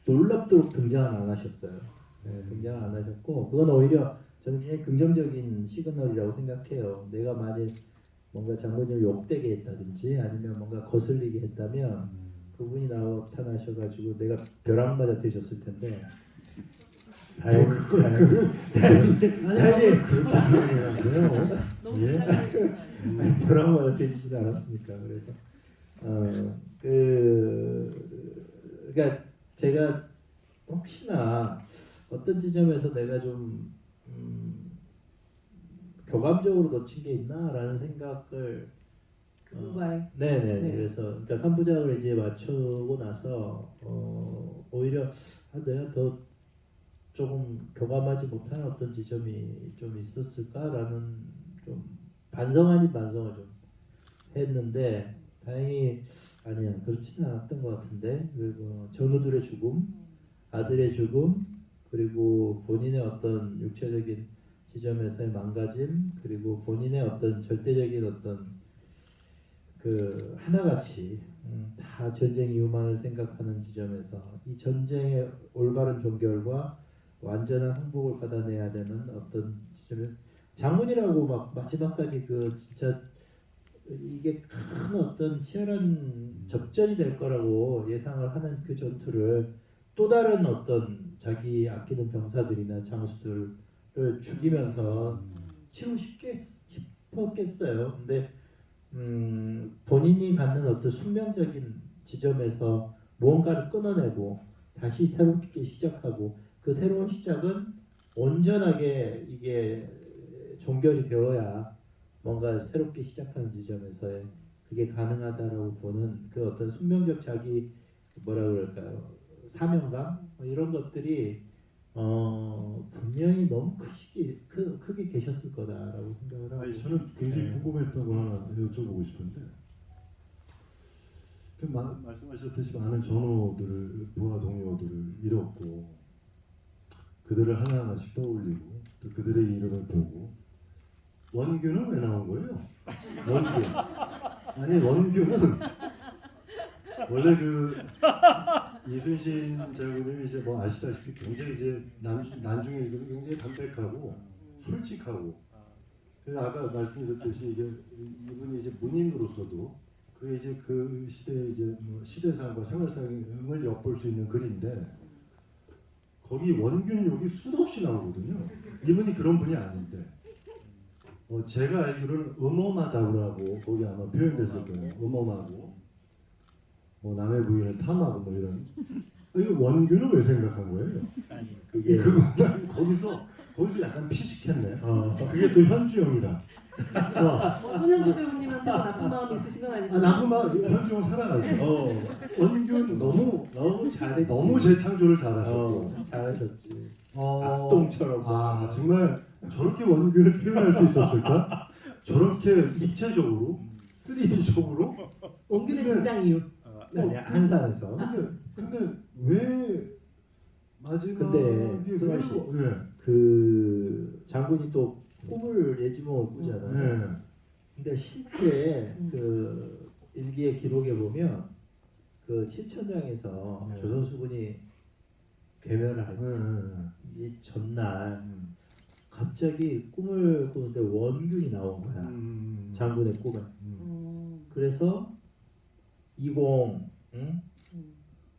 놀랍도록 등장을 안 하셨어요. 등장을 안 하셨고 그건 오히려 저는 굉장히 긍정적인 시그널이라고 생각해요. 내가 만일 뭔가 장모님을 욕되게 했다든지 아니면 뭔가 거슬리게 했다면 그분이 나타나셔가지고 내가 벼락맞아 되셨을 텐데 다행히 그렇게 하네요. 너무 예? 부탁드리시나요? 벼락맞아 되지진 않았습니까? 그래서 그러니까 제가 혹시나 어떤 지점에서 내가 좀 교감적으로 놓친 게 있나라는 생각을 그분과의 네네. 네. 그래서 그러니까 3부작을 이제 맞추고 나서 오히려 내가 더 조금 교감하지 못한 어떤 지점이 좀 있었을까라는 좀 반성 아닌 반성을 좀 했는데 다행히 아니야 그렇지는 않았던 것 같은데 그리고 전우들의 죽음, 아들의 죽음 그리고 본인의 어떤 육체적인 지점에서의 망가짐 그리고 본인의 어떤 절대적인 어떤 그 하나같이 다 전쟁 이후만을 생각하는 지점에서 이 전쟁의 올바른 종결과 완전한 항복을 받아내야 되는 어떤 지점에 장문이라고 막 마지막까지 그 진짜 이게 큰 어떤 치열한 접전이 될 거라고 예상을 하는 그 전투를 또 다른 어떤 자기 아끼는 병사들이나 장수들을 죽이면서 치고 싶었겠어요. 근데 본인이 갖는 어떤 숙명적인 지점에서 무언가를 끊어내고 다시 새롭게 시작하고 그 새로운 시작은 온전하게 이게 종결이 되어야 뭔가 새롭게 시작하는 지점에서의 그게 가능하다라고 보는 그 어떤 숙명적 자기 뭐라 그럴까요 사명감 뭐 이런 것들이 분명히 너무 크게 계셨을 거다라고 생각을 하고. 아니, 저는 굉장히 네. 궁금했던 거 하나 여쭤보고 싶은데 말씀하셨듯이 많은 전우들을 부하 동료들을 잃었고 그들을 하나하나씩 떠올리고 또 그들의 이름을 보고 원규는 왜 나온 거예요? 원규 아니 원규는 원래 그 이순신 장군님이 이제 뭐 아시다시피 굉장히 이제 난중에 읽으면 굉장히 담백하고 솔직하고 그래서 아까 말씀드렸듯이 이게 이분이 이제 문인으로서도 그 이제 그 시대 이제 뭐 시대상과 생활상을 엿볼 수 있는 글인데 거기 원균욕이 수도 없이 나오거든요. 이분이 그런 분이 아닌데 제가 알기로는 음험하다고 거기 아마 표현됐을 거예요. 음험하고 뭐 남의 부인을 탐하고 뭐 이런 이거 원균은 왜 생각한 거예요? 아니 그게 그건 난 거기서 약간 피식했네. 그게 또 현주영이다. 손현주 배우님한테 나쁜 마음이 있으신 건 아니시죠? 나쁜 마음 현주영 살아가죠. 원균 너무 잘했지. 너무 재창조를 잘하셨고 잘하셨지. 악동처럼. 정말 저렇게 원균을 표현할 수 있었을까? 저렇게 입체적으로 3D적으로 원균의 근데- 등장 이유. 아니 한산에서. 근데 왜 마지막에 근데 승환 씨. 예. 그 장군이 또 꿈을 예지몽을 꾸잖아요. 예. 근데 실제 그 일기의 기록에 보면 그 칠천장에서 네. 조선수군이 괴멸을 할 예. 이 전날 갑자기 꿈을 꾸는데 원균이 나온 거야. 장군의 꿈에. 그래서 이공 응?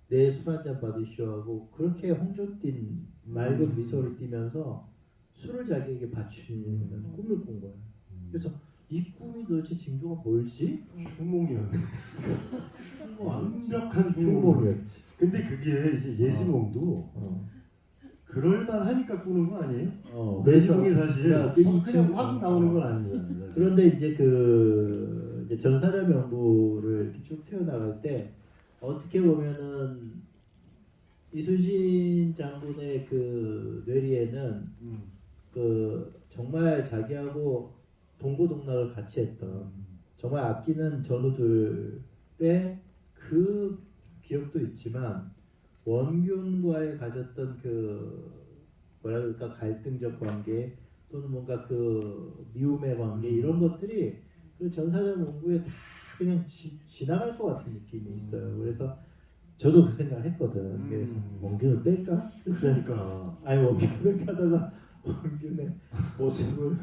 내 술 한잔 받으시오 하고 그렇게 홍조띤 맑은 미소를 띠면서 술을 자기에게 바치는 꿈을 꾼 거야. 그래서 이 꿈이 도대체 징조가 뭘지? 흉몽이었네. 완벽한 흉몽이었지. 흉몽이었지. 근데 그게 이제 예지몽도 그럴만 하니까 꾸는 거 아니에요? 예지몽이 사실 그냥 확 나오는 건 아니잖아요. 사실. 그런데 이제 그 이제 전사자 명부를 이렇게 쭉 태어나갈 때 어떻게 보면은 이순신 장군의 그 뇌리에는 그 정말 자기하고 동고동락을 같이 했던 정말 아끼는 전우들의 그 기억도 있지만 원균과의 가졌던 그 뭐라 그럴까 갈등적 관계 또는 뭔가 그 미움의 관계 이런 것들이 그 전사자 문구에 다 그냥 지나갈 것 같은 느낌이 있어요. 그래서 저도 그 생각을 했거든. 그래서 원균을 뺄까? 그러니까 아니 원균을 뺄까 하다가 원균의 모습을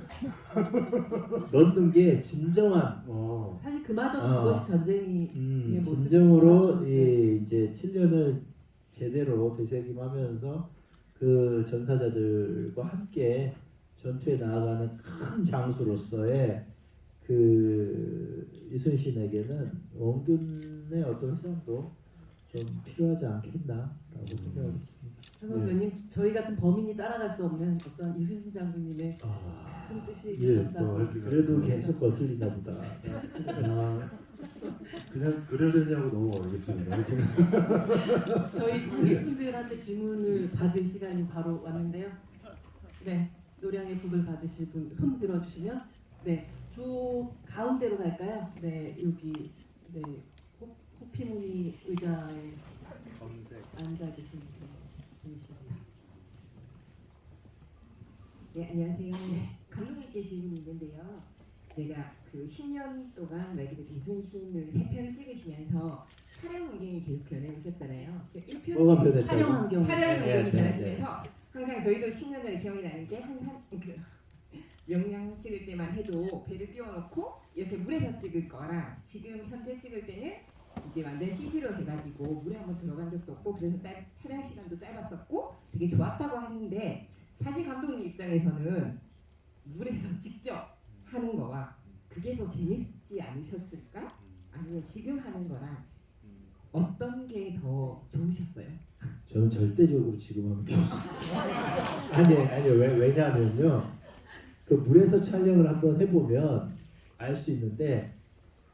넣는 게 진정한 사실 그마저도 그것이 전쟁이 모습이 진정으로 그렇죠. 이 이제 7년을 제대로 되새김하면서 그 전사자들과 함께 전투에 나아가는 큰 장수로서의 그 이순신에게는 원균의 어떤 회상도 좀 필요하지 않겠나라고 생각했습니다. 선생님, 저희 같은 범인이 따라갈 수 없는 어떤 이순신 장군님의 큰 뜻이 있다고. 그래도 계속 거슬리나 보다. 그냥 그러려냐고 넘어가겠습니다. 저희 고객분들한테 질문을 받을 시간이 바로 왔는데요. 네, 노량의 북을 받으실 분 손 들어주시면 네, 저 가운데로 갈까요? 네, 여기 네 호피무늬 의자에 앉아 계신 분이십니다. 네, 안녕하세요. 감독님께 질문이 있는데요. 제가 그 10년 동안 말 그대로 이순신을 3편을 찍으시면서 촬영 환경이 계속 변해오셨잖아요. 1편 뭐가 변했다고? 촬영 환경. 촬영 환경이 네, 변하시면서 항상 저희도 10년 전에 기억이 나는 게 항상 그 영양 찍을 때만 해도 배를 띄워놓고 이렇게 물에서 찍을 거랑 지금 현재 찍을 때는 이제 완전 CG로 돼가지고 물에 한번 들어간 적도 없고 그래서 촬영 시간도 짧았었고 되게 좋았다고 하는데 사실 감독님 입장에서는 물에서 직접 하는 거와 그게 더 재밌지 않으셨을까? 아니면 지금 하는 거랑 어떤 게 더 좋으셨어요? 저는 절대적으로 지금 하면 좋습니다. 아니 왜냐하면요. 그 물에서 촬영을 한번 해보면 알 수 있는데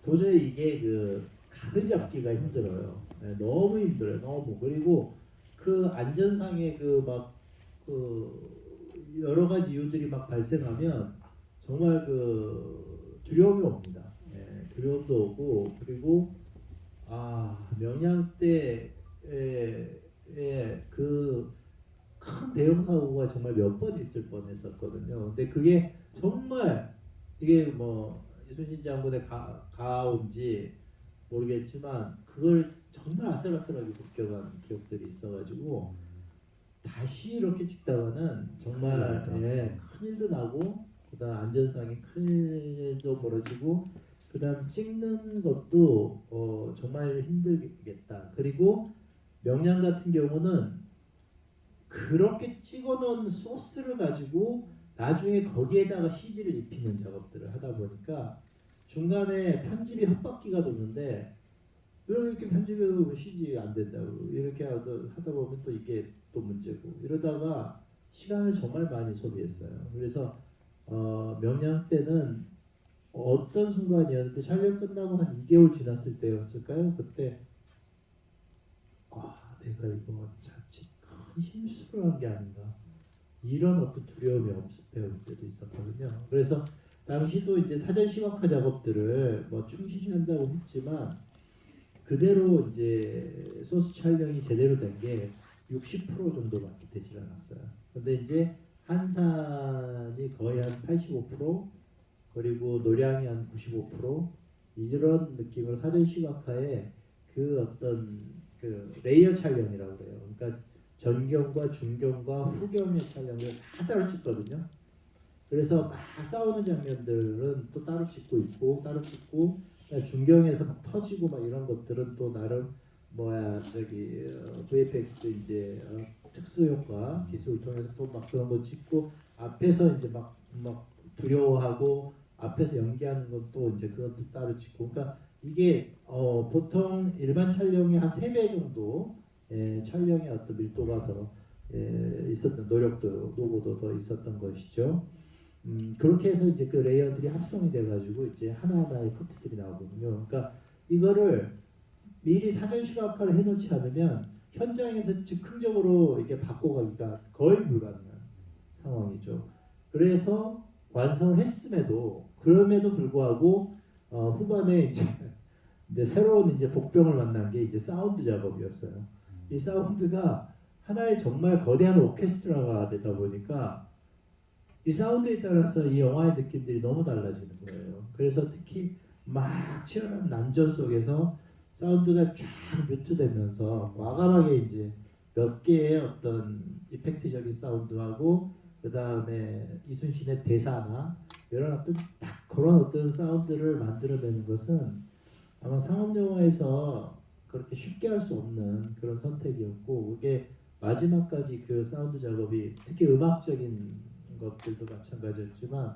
도저히 이게 그 각을 잡기가 힘들어요. 네, 너무 힘들어요. 너무 그리고 그 안전상의 그 막 여러 가지 이유들이 막 발생하면 정말 두려움이 옵니다. 예, 두려움도 오고 그리고 명량 때의 큰 대형 사고가 정말 몇 번 있을 뻔했었거든요. 근데 그게 정말 이게 뭐 이순신 장군의 가온지 모르겠지만 그걸 정말 아슬아슬하게 느껴간 기억들이 있어가지고 다시 이렇게 찍다가는 정말 큰일도 나고 그다음 안전상의 큰일도 벌어지고 그다음 찍는 것도 정말 힘들겠다. 그리고 명량 같은 경우는 그렇게 찍어놓은 소스를 가지고 나중에 거기에다가 CG를 입히는 작업들을 하다 보니까 중간에 편집이 헛바퀴가 도는데 이렇게 편집해도 CG 안 된다고 이렇게 하다 보면 또 이게 또 문제고 이러다가 시간을 정말 많이 소비했어요. 그래서 명량 때는 어떤 순간이었는데 촬영 끝나고 한 2개월 지났을 때였을까요? 그때 내가 이거 자칫 큰 실수를 한 게 아닌가 이런 어떤 두려움이 엄습해올 때도 있었거든요. 그래서 당시도 이제 사전 시각화 작업들을 뭐 충실히 한다고 했지만 그대로 이제 소스 촬영이 제대로 된 게 60% 정도밖에 되질 않았어요. 근데 이제 한산이 거의 한 85% 그리고 노량이 한 95% 이런 느낌으로 사전 시각화에 그 어떤 레이어 촬영이라고 그래요. 그러니까 전경과 중경과 후경의 촬영을 다 따로 찍거든요. 그래서 막 싸우는 장면들은 또 따로 찍고 있고 따로 찍고 중경에서 막 터지고 막 이런 것들은 또 나름 VFX 이제 특수 효과 기술을 통해서 또 막 그런 거 찍고 앞에서 이제 막 두려워하고 앞에서 연기하는 것도 이제 그것도 따로 찍고 그러니까 이게 보통 일반 촬영의 한 3배 정도 촬영의 어떤 밀도가 더 있었던 노력도 노고도 더 있었던 것이죠. 그렇게 해서 이제 그 레이어들이 합성이 돼가지고 이제 하나하나의 커트들이 나오거든요. 그러니까 이거를 미리 사전 시각화를 해놓지 않으면 현장에서 즉흥적으로 이렇게 바꿔가기가 거의 불가능한 상황이죠. 그래서 완성을 했음에도 그럼에도 불구하고 후반에 이제 새로운 이제 복병을 만난 게 이제 사운드 작업이었어요. 이 사운드가 하나의 정말 거대한 오케스트라가 되다 보니까 이 사운드에 따라서 이 영화의 느낌들이 너무 달라지는 거예요. 그래서 특히 막 치열한 난전 속에서 사운드가 쫙 뮤트되면서 과감하게 이제 몇 개의 어떤 이펙트적인 사운드하고 그 다음에 이순신의 대사나 이런 어떤 딱 그런 어떤 사운드를 만들어내는 것은 아마 상업 영화에서 그렇게 쉽게 할 수 없는 그런 선택이었고 그게 마지막까지 그 사운드 작업이 특히 음악적인 것들도 마찬가지였지만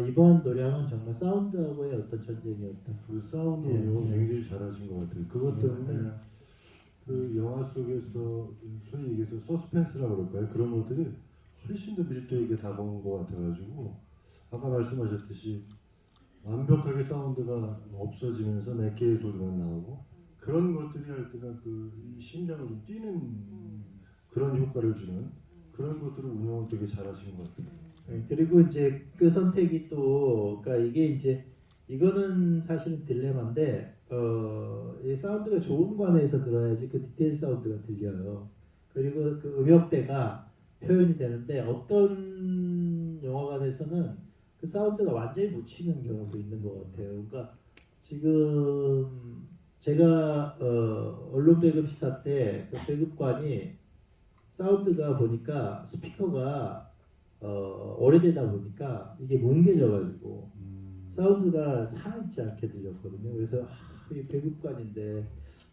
이번 노량은 정말 사운드하고의 어떤 전쟁이었다. 그 사운드 운영을 굉장히 잘하신 것 같아요. 그것 때문에 그 영화 속에서 소위 얘기해서 서스펜스라고 그럴까요? 그런 것들이 훨씬 더 밀도 있게 다가온 것 같아가지고 아까 말씀하셨듯이 완벽하게 사운드가 없어지면서 몇 개의 소리만 나오고 그런 것들이 할 때가 그 심장을 좀 뛰는 그런 효과를 주는 그런 것들을 운영을 되게 잘하신 것 같아요. 그리고 이제 그 선택이 또 그러니까 이게 이제 이거는 사실은 딜레마인데 이 사운드가 좋은 관에서 들어야지 그 디테일 사운드가 들려요. 그리고 그 음역대가 표현이 되는데 어떤 영화관에서는 그 사운드가 완전히 묻히는 경우도 있는 것 같아요. 그러니까 지금 제가 언론 배급 시사 때 그 배급관이 사운드가 보니까 스피커가 오래되다 보니까 이게 뭉개져가지고 사운드가 살아있지 않게 들렸거든요. 그래서 이 배급관인데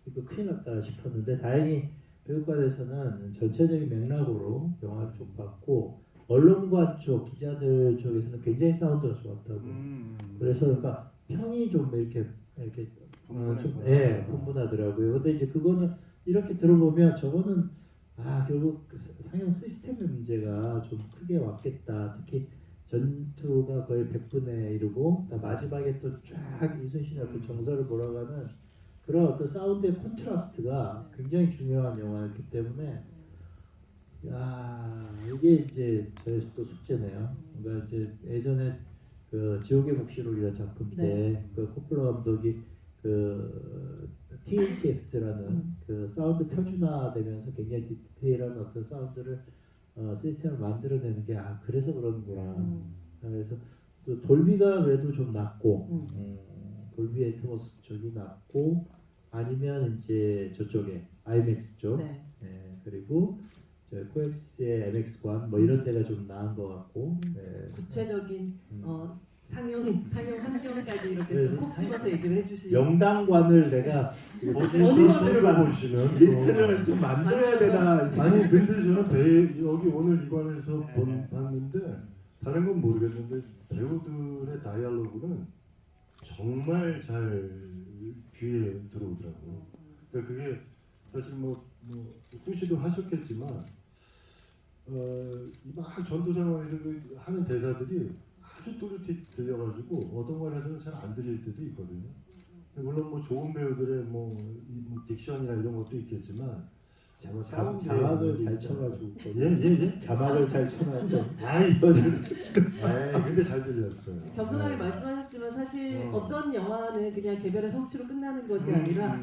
이거 큰일 났다 싶었는데 다행히 배급관에서는 전체적인 맥락으로 영화를 좀 봤고 언론관 쪽 기자들 쪽에서는 굉장히 사운드가 좋았다고. 그래서 그러니까 평이 좀 이렇게 분분하더라고요. 근데 이제 그거는 이렇게 들어보면 저거는 결국 그 상영 시스템의 문제가 좀 크게 왔겠다. 특히 전투가 거의 100분에 이르고 마지막에 또 쫙 이순신의 어떤 정서를 몰아가는 그런 어떤 사운드의 콘트라스트가 굉장히 중요한 영화였기 때문에 이게 이제 저의 또 숙제네요. 그러니까 이제 예전에 그 지옥의 묵시록이라는 작품 때 네. 그 코플러 감독이 그 THX라는 그 사운드 표준화되면서 굉장히 디테일한 어떤 사운드를 시스템을 만들어내는 게 그래서 그런구나. 그래서 또 돌비가 그래도 좀 낮고 돌비 애트모스 쪽이 낮고 아니면 이제 저쪽에 IMAX 쪽 네. 그리고 저 코엑스의 MX1 뭐 이런 데가 좀 나은 것 같고 구체적인 상용 환경까지 이렇게 그래서 콕 집어서 얘기를 해주시. 명당관을 내가 리스트를 보시면 리스트를 좀 만들어야 되나. 아니 근데 저는 여기 오늘 이관에서 봤는데 다른 건 모르겠는데 배우들의 다이얼로그는 정말 잘 귀에 들어오더라고요. 그러니까 그게 사실 뭐 후시도 하셨겠지만 막 전투 상황에서 하는 대사들이 아주 또렷이 들려가지고 어떤 걸 해서는 잘 안 들릴 때도 있거든요. 물론 뭐 좋은 배우들의 뭐 딕션이나 이런 것도 있겠지만 자막을 잘 쳐가지고 예? 자막을 잘 쳐놔서 아이 근데 잘 들렸어요. 겸손하게 네. 말씀하셨지만 사실 어떤 영화는 그냥 개별의 성취로 끝나는 것이 아니라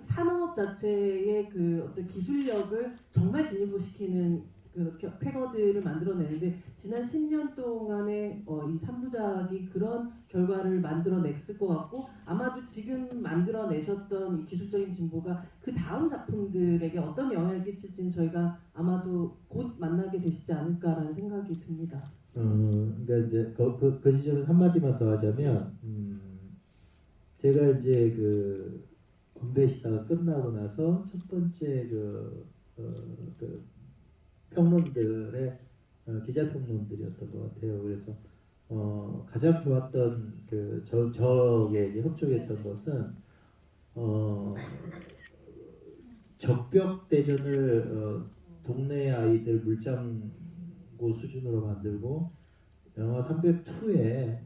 산업 자체의 그 어떤 기술력을 정말 진입시키는 그 쾌거들을 만들어내는데 지난 10년 동안의 이 3부작이 그런 결과를 만들어냈을 것 같고 아마도 지금 만들어내셨던 이 기술적인 진보가 그 다음 작품들에게 어떤 영향을 끼칠지는 저희가 아마도 곧 만나게 되시지 않을까라는 생각이 듭니다. 그러니까 이제 그 지점에서 한마디만 더 하자면 제가 이제 그 건배 시사가 끝나고 나서 첫 번째 그 평론들의 기자 평론들이었던 것 같아요. 그래서 가장 좋았던 그 저에게 협조했던 것은 적벽 대전을 동네 아이들 물장구 수준으로 만들고 영화 302의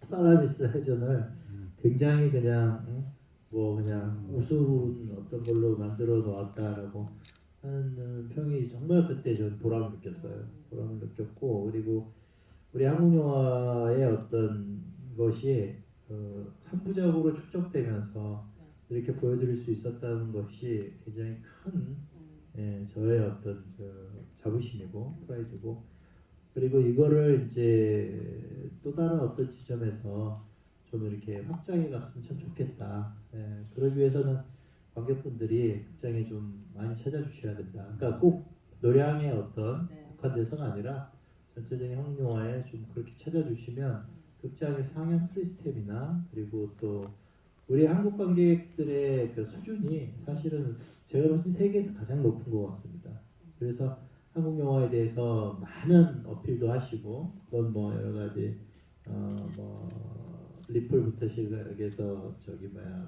살라미스 해전을 굉장히 그냥 그냥 우스운 어떤 걸로 만들어 놓았다라고 하는 평이 정말 그때 전 보람을 느꼈어요. 보람을 느꼈고 그리고 우리 한국 영화의 어떤 것이 3부작으로 축적되면서 이렇게 보여드릴 수 있었다는 것이 굉장히 큰 저의 어떤 자부심이고 프라이드고 그리고 이거를 이제 또 다른 어떤 지점에서 좀 이렇게 확장해 갔으면 참 좋겠다. 그러기 위해서는 관객분들이 극장에 좀 많이 찾아주셔야 된다. 그러니까 꼭 노량의 어떤 국한돼서가 아니라 전체적인 한국 영화에 좀 그렇게 찾아주시면 극장의 상영 시스템이나 그리고 또 우리 한국 관객들의 그 수준이 사실은 제가 봤을 때 세계에서 가장 높은 것 같습니다. 그래서 한국 영화에 대해서 많은 어필도 하시고 그건 뭐 여러 가지 리플부터 시작해서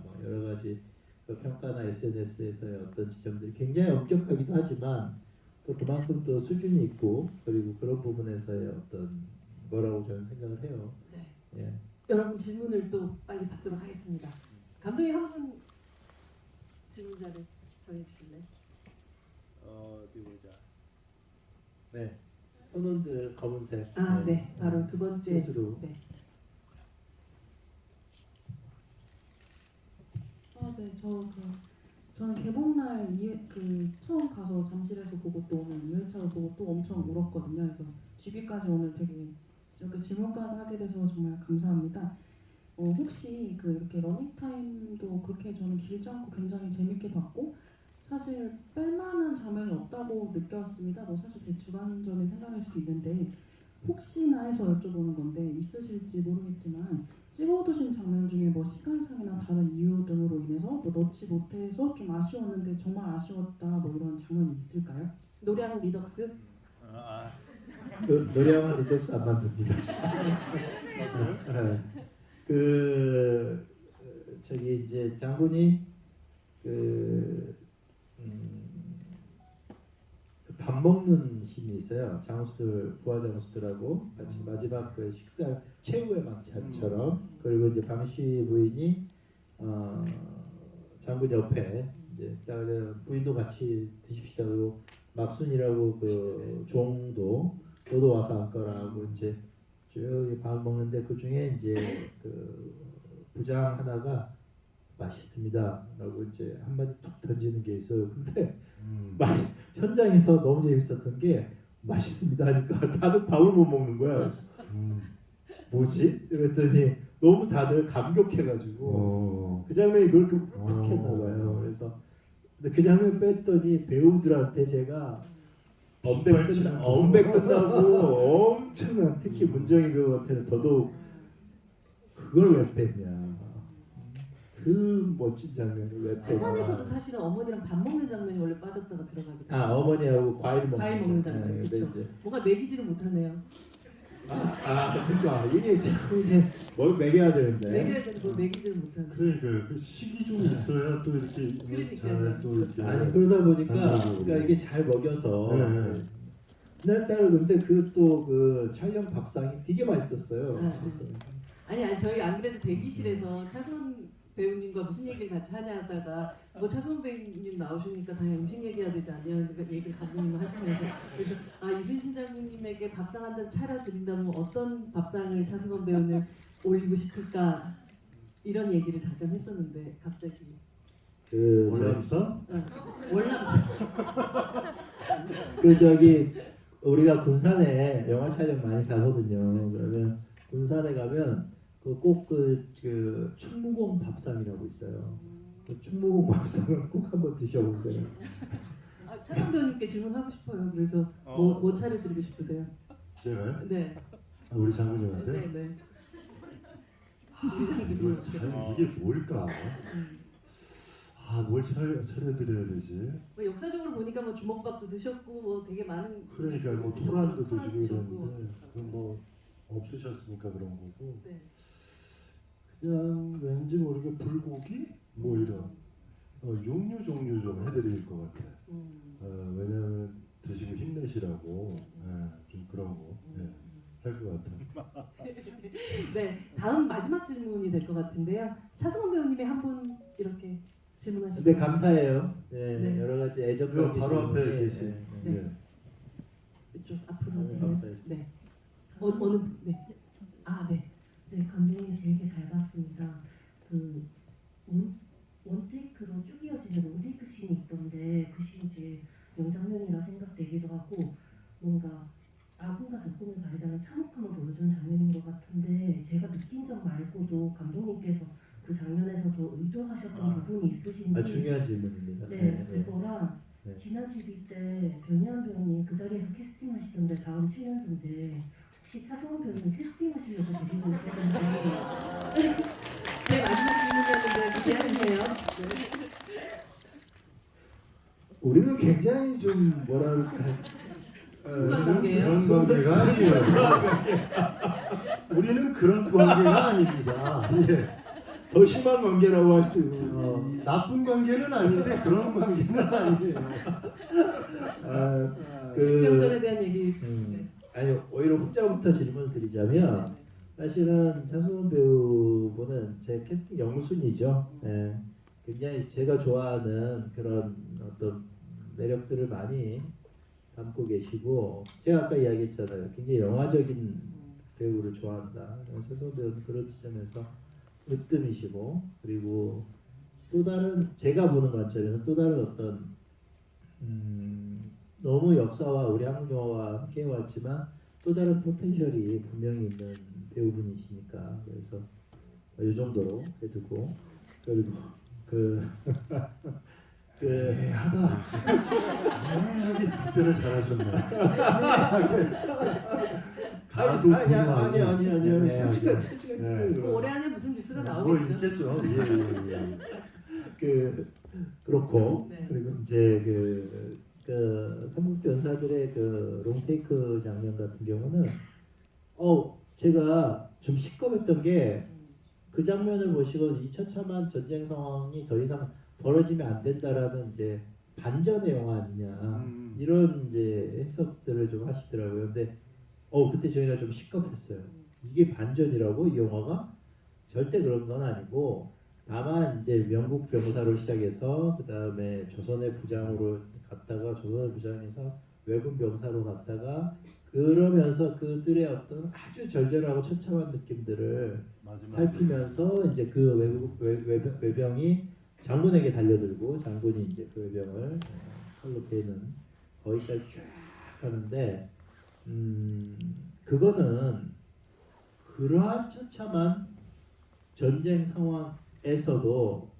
뭐 여러 가지 그 평가나 SNS에서의 어떤 지점들이 굉장히 엄격하기도 하지만 또 그만큼 또 수준이 있고 그리고 그런 부분에서의 어떤 거라고 저는 생각을 해요. 네. 예. 여러분 질문을 또 빨리 받도록 하겠습니다. 감독님 한 분 질문자를 정해 주실래요? 어디 보자. 네. 선원들 검은색. 네. 바로 두 번째. 스스로. 네. 네, 저는 개봉날 처음 가서 잠실에서 보고 또 오늘 2회차로 보고 또 엄청 울었거든요. 그래서 GB까지 오늘 되게 이렇게 질문까지 하게 돼서 정말 감사합니다. 혹시 이렇게 러닝타임도 그렇게 저는 길지 않고 굉장히 재밌게 봤고 사실 뺄만한 장면이 없다고 느꼈습니다. 뭐 사실 제 주관적인 생각일 수도 있는데 혹시나 해서 여쭤보는 건데 있으실지 모르겠지만 찍어두신 장면 중에 뭐 시간상이나 다른 이유 등으로 인해서 뭐 넣지 못해서 좀 아쉬웠는데 정말 아쉬웠다 뭐 이런 장면이 있을까요? 노량 리덕스? 노량은 리덕스 안 만듭니다. 이제 장군이 밥 먹는 힘이 있어요. 장수들 부하 장수들하고 같이 마지막 그 식사 최후의 만찬처럼 그리고 이제 방시 부인이 장군 옆에 이제 딱 부인도 같이 드십시다. 그리고 막순이라고 그 종도 너도 와서 앉거라고 이제 쭉 밥 먹는데 그 중에 이제 그 부장 하나가 맛있습니다라고 이제 한마디 툭 던지는 게 있어요. 근데 현장에서 너무 재밌었던 게 맛있습니다 하니까 다들 밥을 못 먹는 거야. 뭐지? 그랬더니 너무 다들 감격해가지고 그 장면이 그렇게 훅 했나 봐요. 그래서 근데 그 장면 뺐더니 배우들한테 제가 언배 끝나고 엄청난 특히 문정희 배우한테는 더더욱 그걸 왜 뺐냐. 그 멋진 장면을 왜 뺐냐. 한산에서도 사실은 어머니랑 밥 먹는 장면이 원래 빠졌다가 들어가게 돼요. 어머니하고 과일 먹는 장면. 네, 그렇죠. 근데 이제 뭔가 먹이지를 못하네요. 그러니까 이게 참 이게 뭘 먹여야 되는데. 먹여야 되는 걸 먹이지를 못하는. 그러니까 그 식이 좀 있어야 또 이렇게 그러니까요. 잘 또 이렇게 아니 그러다 보니까 안정적으로. 그러니까 이게 잘 먹여서 네. 그날따라 근데 그 또 그 촬영 밥상이 되게 맛있었어요. 네. 그래서 아니 저희 안 그래도 대기실에서 차승원 배우님과 무슨 얘기를 같이 하냐 하다가 뭐 차승원 배우님 나오시니까 당연히 음식 얘기해야 되지 않냐 그 얘기를 감독님 하시면서 그래서 이순신 장군님에게 밥상 한 잔 차려드린다면 어떤 밥상을 차승원 배우는 올리고 싶을까 이런 얘기를 잠깐 했었는데 갑자기 그 월남쌈? 월남쌈 그 저기 우리가 군산에 영화 촬영 많이 가거든요. 그러면 군산에 가면 그 충무공 밥상이라고 있어요. 그 충무공 밥상을 꼭 한번 드셔보세요. 차승원 배우님께 질문하고 싶어요. 그래서 뭐 차려드리고 싶으세요? 제가요? 네. 우리 장군님한테? 네. 이거 참 이게 뭘까? 뭘 차려드려야 되지? 뭐 역사적으로 보니까 뭐 주먹밥도 드셨고 뭐 되게 많은 그러니까 뭐 드셨고, 토란도 토란 드시고 드셨고. 그랬는데 그건 뭐 없으셨으니까 그런 거고 네. 그냥 왠지 모르게 불고기? 뭐 이런 육류 종류 좀 해드릴 것 같아. 왜냐하면 드시고 힘내시라고 좀 그런 거 할 것 같아. 네, 다음 마지막 질문이 될 것 같은데요. 차승원 배우님이 한 분 이렇게 질문하시고. 네 감사해요. 네, 네. 여러 가지 애정 그 바로 앞에 계신. 네. 네. 이쪽 앞으로. 네, 감사했습니다. 네. 어느 네. 네. 네, 감독님 되게 잘 봤습니다. 그 원테이크로 쭉 이어지는 원테이크 씬이 있던데 그 씬이 이제 명장면이라 생각되기도 하고 뭔가 아군과 적군을 가리자는 참혹함을 보여주는 장면인 것 같은데 제가 느낀 점 말고도 감독님께서 그 장면에서도 의도하셨던 부분이 있으신지 중요한 질문입니다. 네, 그거랑 네. 지난 집이 때 변희한 배우님 그 자리에서 캐스팅하시던데 다음 7년 전제 혹시 차승원 배우님 캐스팅하시려고 데리고 오셨는지 제 마지막 질문이었는데 기대하시네요. 우리는 굉장히 좀 뭐라 그럴까 순수한 관계예요? 그런 관계가 아니에요. 우리는 그런 관계가 아닙니다. 예. 더 심한 관계라고 할 수 나쁜 관계는 아닌데 그런 관계는 아니에요. 병전에 대한 얘기. 아니 오히려 후자부터 질문을 드리자면 사실은 차승원 배우분은 제 캐스팅 영순이죠. 예. 굉장히 제가 좋아하는 그런 어떤 매력들을 많이 담고 계시고 제가 아까 이야기했잖아요. 굉장히 영화적인 배우를 좋아한다. 차승원 배우는 그런 지점에서 으뜸이시고 그리고 또 다른 제가 보는 관점에서 또 다른 어떤 너무 역사와 우리 한국 영화와 함께 해왔지만 또 다른 포텐셜이 분명히 있는 배우분이시니까 그래서 이 정도로 해두고 그리고 애하다. 애하게 답변을 잘하셨네. 가도 아니요. 네, 솔직하게 뭐 올해 안에 무슨 뉴스가 뭐 나오겠죠. 있겠죠. 예. 그렇고 네. 그리고 이제 그 삼국 변사들의 그 롱테이크 장면 같은 경우는 제가 좀 시끄럽던 게 그 장면을 보시고 2차차만 전쟁 상황이 더 이상 벌어지면 안 된다라는 이제 반전의 영화 아니냐 이런 이제 해석들을 좀 하시더라고요. 근데 그때 저희가 좀 시끄럽했어요. 이게 반전이라고 이 영화가 절대 그런 건 아니고 다만 이제 명국 병사로 시작해서 그 다음에 조선의 부장으로 갔다가 조선의 부장에서 외군 병사로 갔다가 그러면서 그들의 어떤 아주 절절하고 처참한 느낌들을 마지막에 살피면서 이제 그 외병이 장군에게 달려들고 장군이 이제 그 외병을 칼로 베는 거기까지 쫙 가는데 그거는 그러한 처참한 전쟁 상황에서도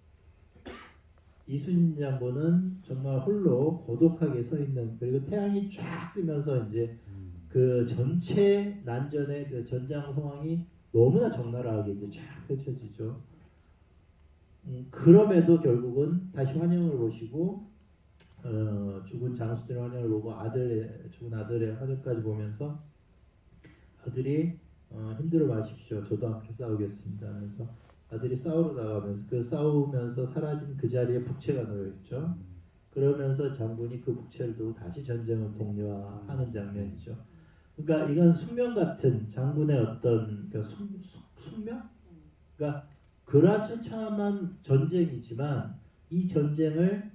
이순신 장군은 정말 홀로 고독하게 서 있는, 그리고 태양이 쫙 뜨면서 이제 그 전체 난전의 그 전장 상황이 너무나 적나라하게 이제 쫙 펼쳐지죠. 그럼에도 결국은 다시 환영을 보시고 죽은 장수들의 환영을 보고 죽은 아들의 환영까지 보면서 아들이 힘들어 마십시오. 저도 함께 싸우겠습니다. 그래서 아들이 싸우러 나가면서 그 싸우면서 사라진 그 자리에 북채가 놓여 있죠. 그러면서 장군이 그 북채를 두고 다시 전쟁을 독려하는 장면이죠. 그러니까 이건 숙명 같은 장군의 어떤 그 숙명? 그러니까 그러한 처참한 전쟁이지만 이 전쟁을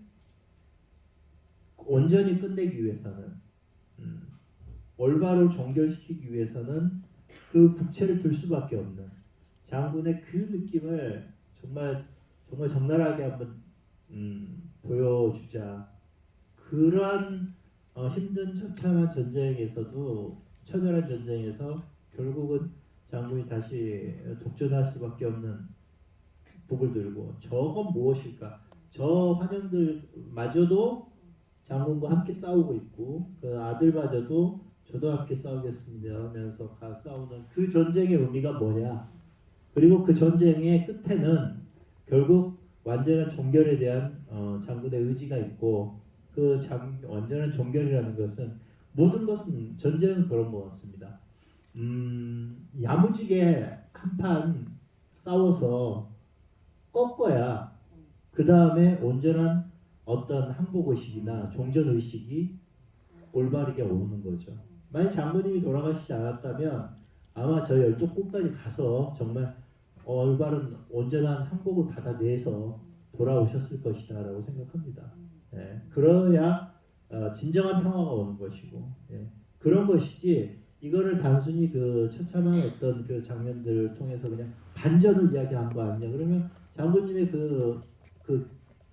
온전히 끝내기 위해서는 올바로 종결시키기 위해서는 그 북채를 들 수밖에 없는 장군의 그 느낌을 정말 적나라하게 한번 보여주자. 그러한 힘든 처참한 전쟁에서도 처절한 전쟁에서 결국은 장군이 다시 독전할 수밖에 없는 북을 들고 저건 무엇일까? 저 환영들마저도 장군과 함께 싸우고 있고 그 아들마저도 저도 함께 싸우겠습니다 하면서 싸우는 그 전쟁의 의미가 뭐냐? 그리고 그 전쟁의 끝에는 결국 완전한 종결에 대한 장군의 의지가 있고 그 완전한 종결이라는 것은 모든 것은 전쟁은 그런 것 같습니다. 야무지게 한판 싸워서 꺾어야 그 다음에 온전한 어떤 항복의식이나 종전의식이 올바르게 오는 거죠. 만약 장군님이 돌아가시지 않았다면 아마 저 열도까지 가서 정말 올바른 온전한 항복을 받아내서 돌아오셨을 것이다 라고 생각합니다. 예, 그래야 진정한 평화가 오는 것이고 그런 것이지 이거를 단순히 그 처참한 어떤 그 장면들을 통해서 그냥 반전을 이야기한 거 아니냐 그러면 장군님의 그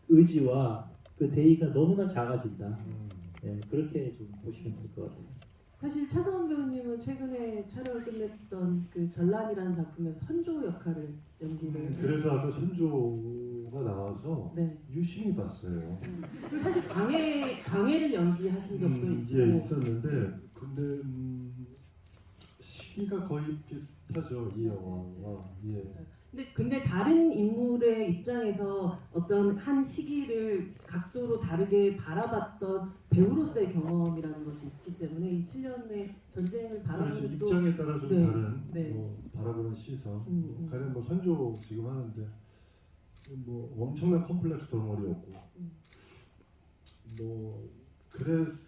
의지와 그 대의가 너무나 작아진다. 그렇게 좀 보시면 될 것 같아요. 사실 차성원 배우님은 최근에 촬영을 끝냈던 그 전란이라는 작품에서 선조 역할을 연기를 그래서 아까 선조가 나와서 네. 유심히 봤어요. 그리고 사실 광해를 연기하신 적도 있고 예, 있었는데 근데 시기가 거의 비슷하죠 이 영화와. 예. 근데 굉장히 다른 인물의 입장에서 어떤 한 시기를 각도로 다르게 바라봤던 배우로서의 경험이라는 것이 있기 때문에 이 7년의 전쟁을 그렇죠. 바라보는 또 입장에 따라 좀 네, 다른 네. 바라보는 시선. 음. 가령 뭐 선조 지금 하는데 뭐 엄청난 컴플렉스 덩어리였고 뭐 그랬었던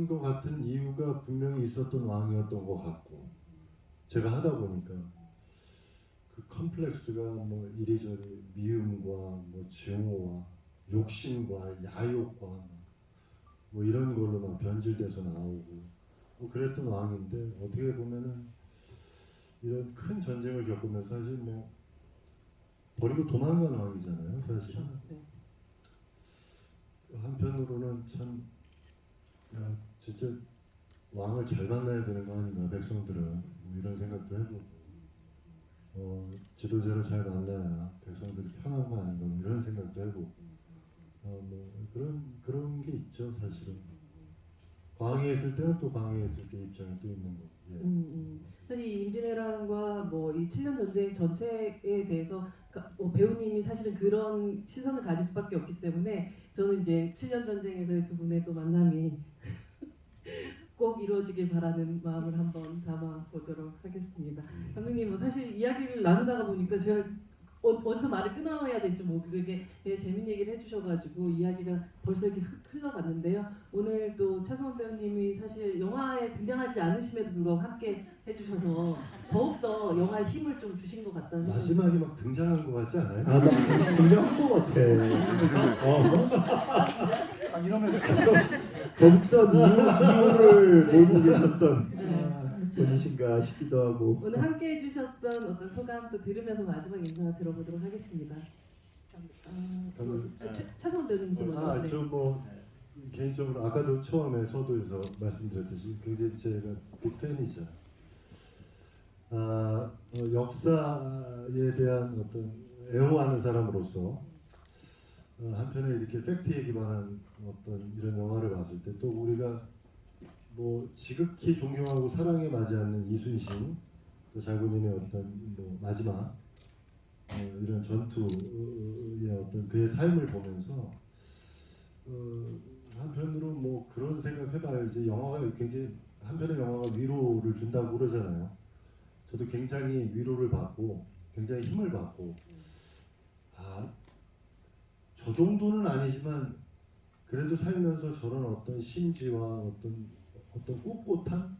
것 같은 이유가 분명히 있었던 왕이었던 것 같고 제가 하다 보니까 그 컴플렉스가 뭐 이리저리 미움과 뭐 증오와 욕심과 야욕과 뭐 이런 걸로 막 변질돼서 나오고 뭐 그랬던 왕인데 어떻게 보면은 이런 큰 전쟁을 겪으면서 사실 뭐 버리고 도망간 왕이잖아요 사실. 그렇죠. 네. 한편으로는 참 야, 진짜 왕을 잘 만나야 되는 거 아닌가 백성들은 뭐 이런 생각도 해보고 지도자를 잘 만나야 백성들이 편한 거 아닌가 뭐 이런 생각도 해보고 뭐 그런 게 있죠 사실은. 광해에 있을 때는 또 광해에 있을 때 입장이 또 있는 거고. 예. 사실 이 임진왜란과 뭐 이 7년 전쟁 전체에 대해서 배우님이 사실은 그런 시선을 가질 수밖에 없기 때문에 저는 이제 7년 전쟁에서의 두 분의 또 만남이 꼭 이루어지길 바라는 마음을 한번 담아 보도록 하겠습니다. 감독님, 뭐 사실 이야기를 나누다가 보니까 제가 어디서 말을 끊어야 될지 뭐 그렇게 재밌는 얘기를 해주셔가지고 이야기가 벌써 이렇게 흘러갔는데요. 오늘 또 차승원 배우님이 사실 영화에 등장하지 않으심에도 불구하고 함께 해주셔서 더욱더 영화에 힘을 좀 주신 것 같다는 생각이 마지막에 막 등장한 것 같지 않아요? 아, 막 등장한 것 같아. 이러면서 거북선 이후를 몰고 계셨던 분이신가 싶기도 하고. 오늘 함께 해주셨던 어떤 소감 또 들으면서 마지막 인사 들어보도록 하겠습니다. 저는 차승원 배우님도 먼저. 네. 저 뭐 개인적으로 아까도 처음에 서두에서 말씀드렸듯이 굉장히 제가 빅팬이죠. 역사에 대한 어떤 애호하는 사람으로서 한편에 이렇게 팩트에 기반한 어떤 이런 영화를 봤을 때 또 우리가 뭐 지극히 존경하고 사랑에 맞지 않는 이순신 또 장군님의 어떤 뭐 마지막 이런 전투의 어떤 그의 삶을 보면서 한편으로 뭐 그런 생각해봐요. 이제 영화가 굉장히 한편의 영화가 위로를 준다고 그러잖아요. 저도 굉장히 위로를 받고 굉장히 힘을 받고 저 정도는 아니지만 그래도 살면서 저런 어떤 심지와 어떤 꿋꿋함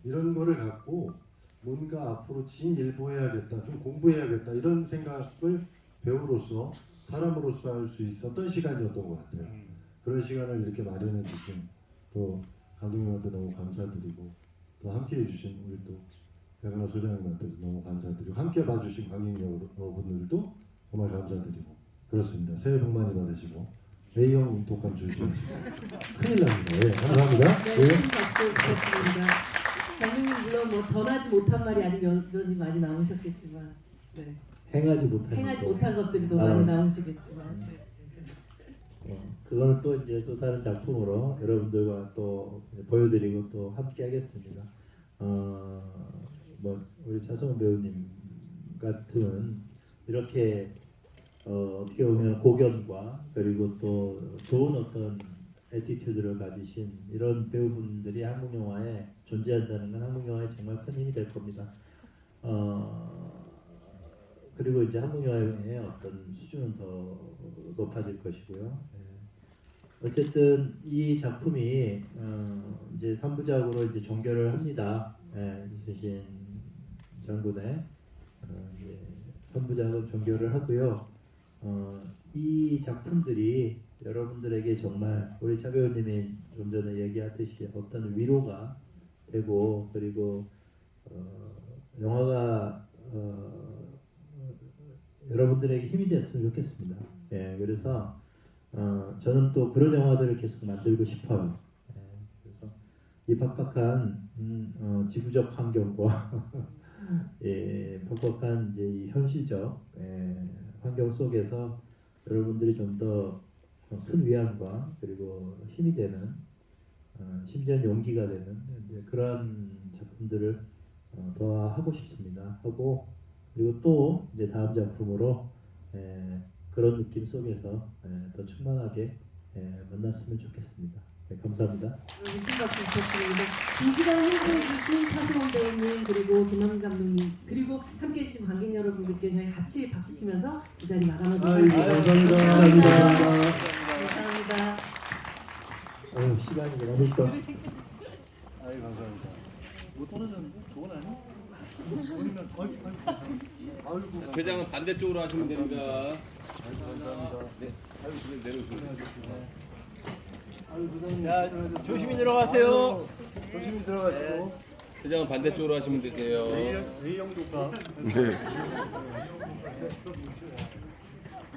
이런 거를 갖고 뭔가 앞으로 진일보해야겠다, 좀 공부해야겠다 이런 생각을 배우로서 사람으로서 할 수 있었던 시간이었던 것 같아요. 그런 시간을 이렇게 마련해 주신 또 감독님한테 너무 감사드리고 또 함께해 주신 우리 또 백은하 소장님한테도 너무 감사드리고 함께 봐주신 관객 여러분들도 정말 감사드리고 그렇습니다. 새해 복 많이 받으시고 A형 독감 조심하시고 큰일 납니다. 예, 감사합니다. 네, 큰 박수 부탁드립니다. 장님은 물론 뭐 전하지 못한 말이 아직 여전히 많이 남으셨겠지만 네. 행하지 못한 것들도 많이 나오시겠지만 그거는 또 이제 또 다른 작품으로 여러분들과 또 보여드리고 또 함께 하겠습니다. 뭐 우리 차승원 배우님 같은 이렇게 어떻게 보면 고견과 그리고 또 좋은 어떤 애티튜드를 가지신 이런 배우분들이 한국 영화에 존재한다는 건 한국 영화에 정말 큰 힘이 될 겁니다. 그리고 이제 한국 영화의 어떤 수준은 더 높아질 것이고요. 어쨌든 이 작품이 이제 3부작으로 이제 종결을 합니다. 이순신 장군의 이제 3부작은 종결을 하고요. 이 작품들이 여러분들에게 정말 우리 차 배우님이 좀 전에 얘기하듯이 어떤 위로가 되고 그리고 영화가 여러분들에게 힘이 됐으면 좋겠습니다. 그래서 저는 또 그런 영화들을 계속 만들고 싶어요. 그래서 이 팍팍한 지구적 환경과 팍팍한 이제 이 현실적 환경 속에서 여러분들이 좀 더 큰 위안과 그리고 힘이 되는 심지어 용기가 되는 이제 그러한 작품들을 더 하고 싶습니다. 하고 그리고 또 이제 다음 작품으로 그런 느낌 속에서 더 충만하게 만났으면 좋겠습니다. 감사합니다. 큰 박수 부탁드립니다. 이 시간 함께해주신 차승원 배우님 그리고 김남민 감독님 그리고 함께해주신 관객 여러분들께 저희 같이 박수 치면서 이 자리 마감하도록 하겠습니다. 감사합니다. 감사합니다. 시간이 너무 있다. 아유 감사합니다. 못 떨어졌는데 좋은 아니? 본인은 아이고 회장은 반대쪽으로 하시면 됩니다. 감사합니다. 네. 아유, 내려오세요. 자 조심히 들어가세요. 조심히 들어가시고 회장은 반대쪽으로 하시면 되세요. A형 독감. 네.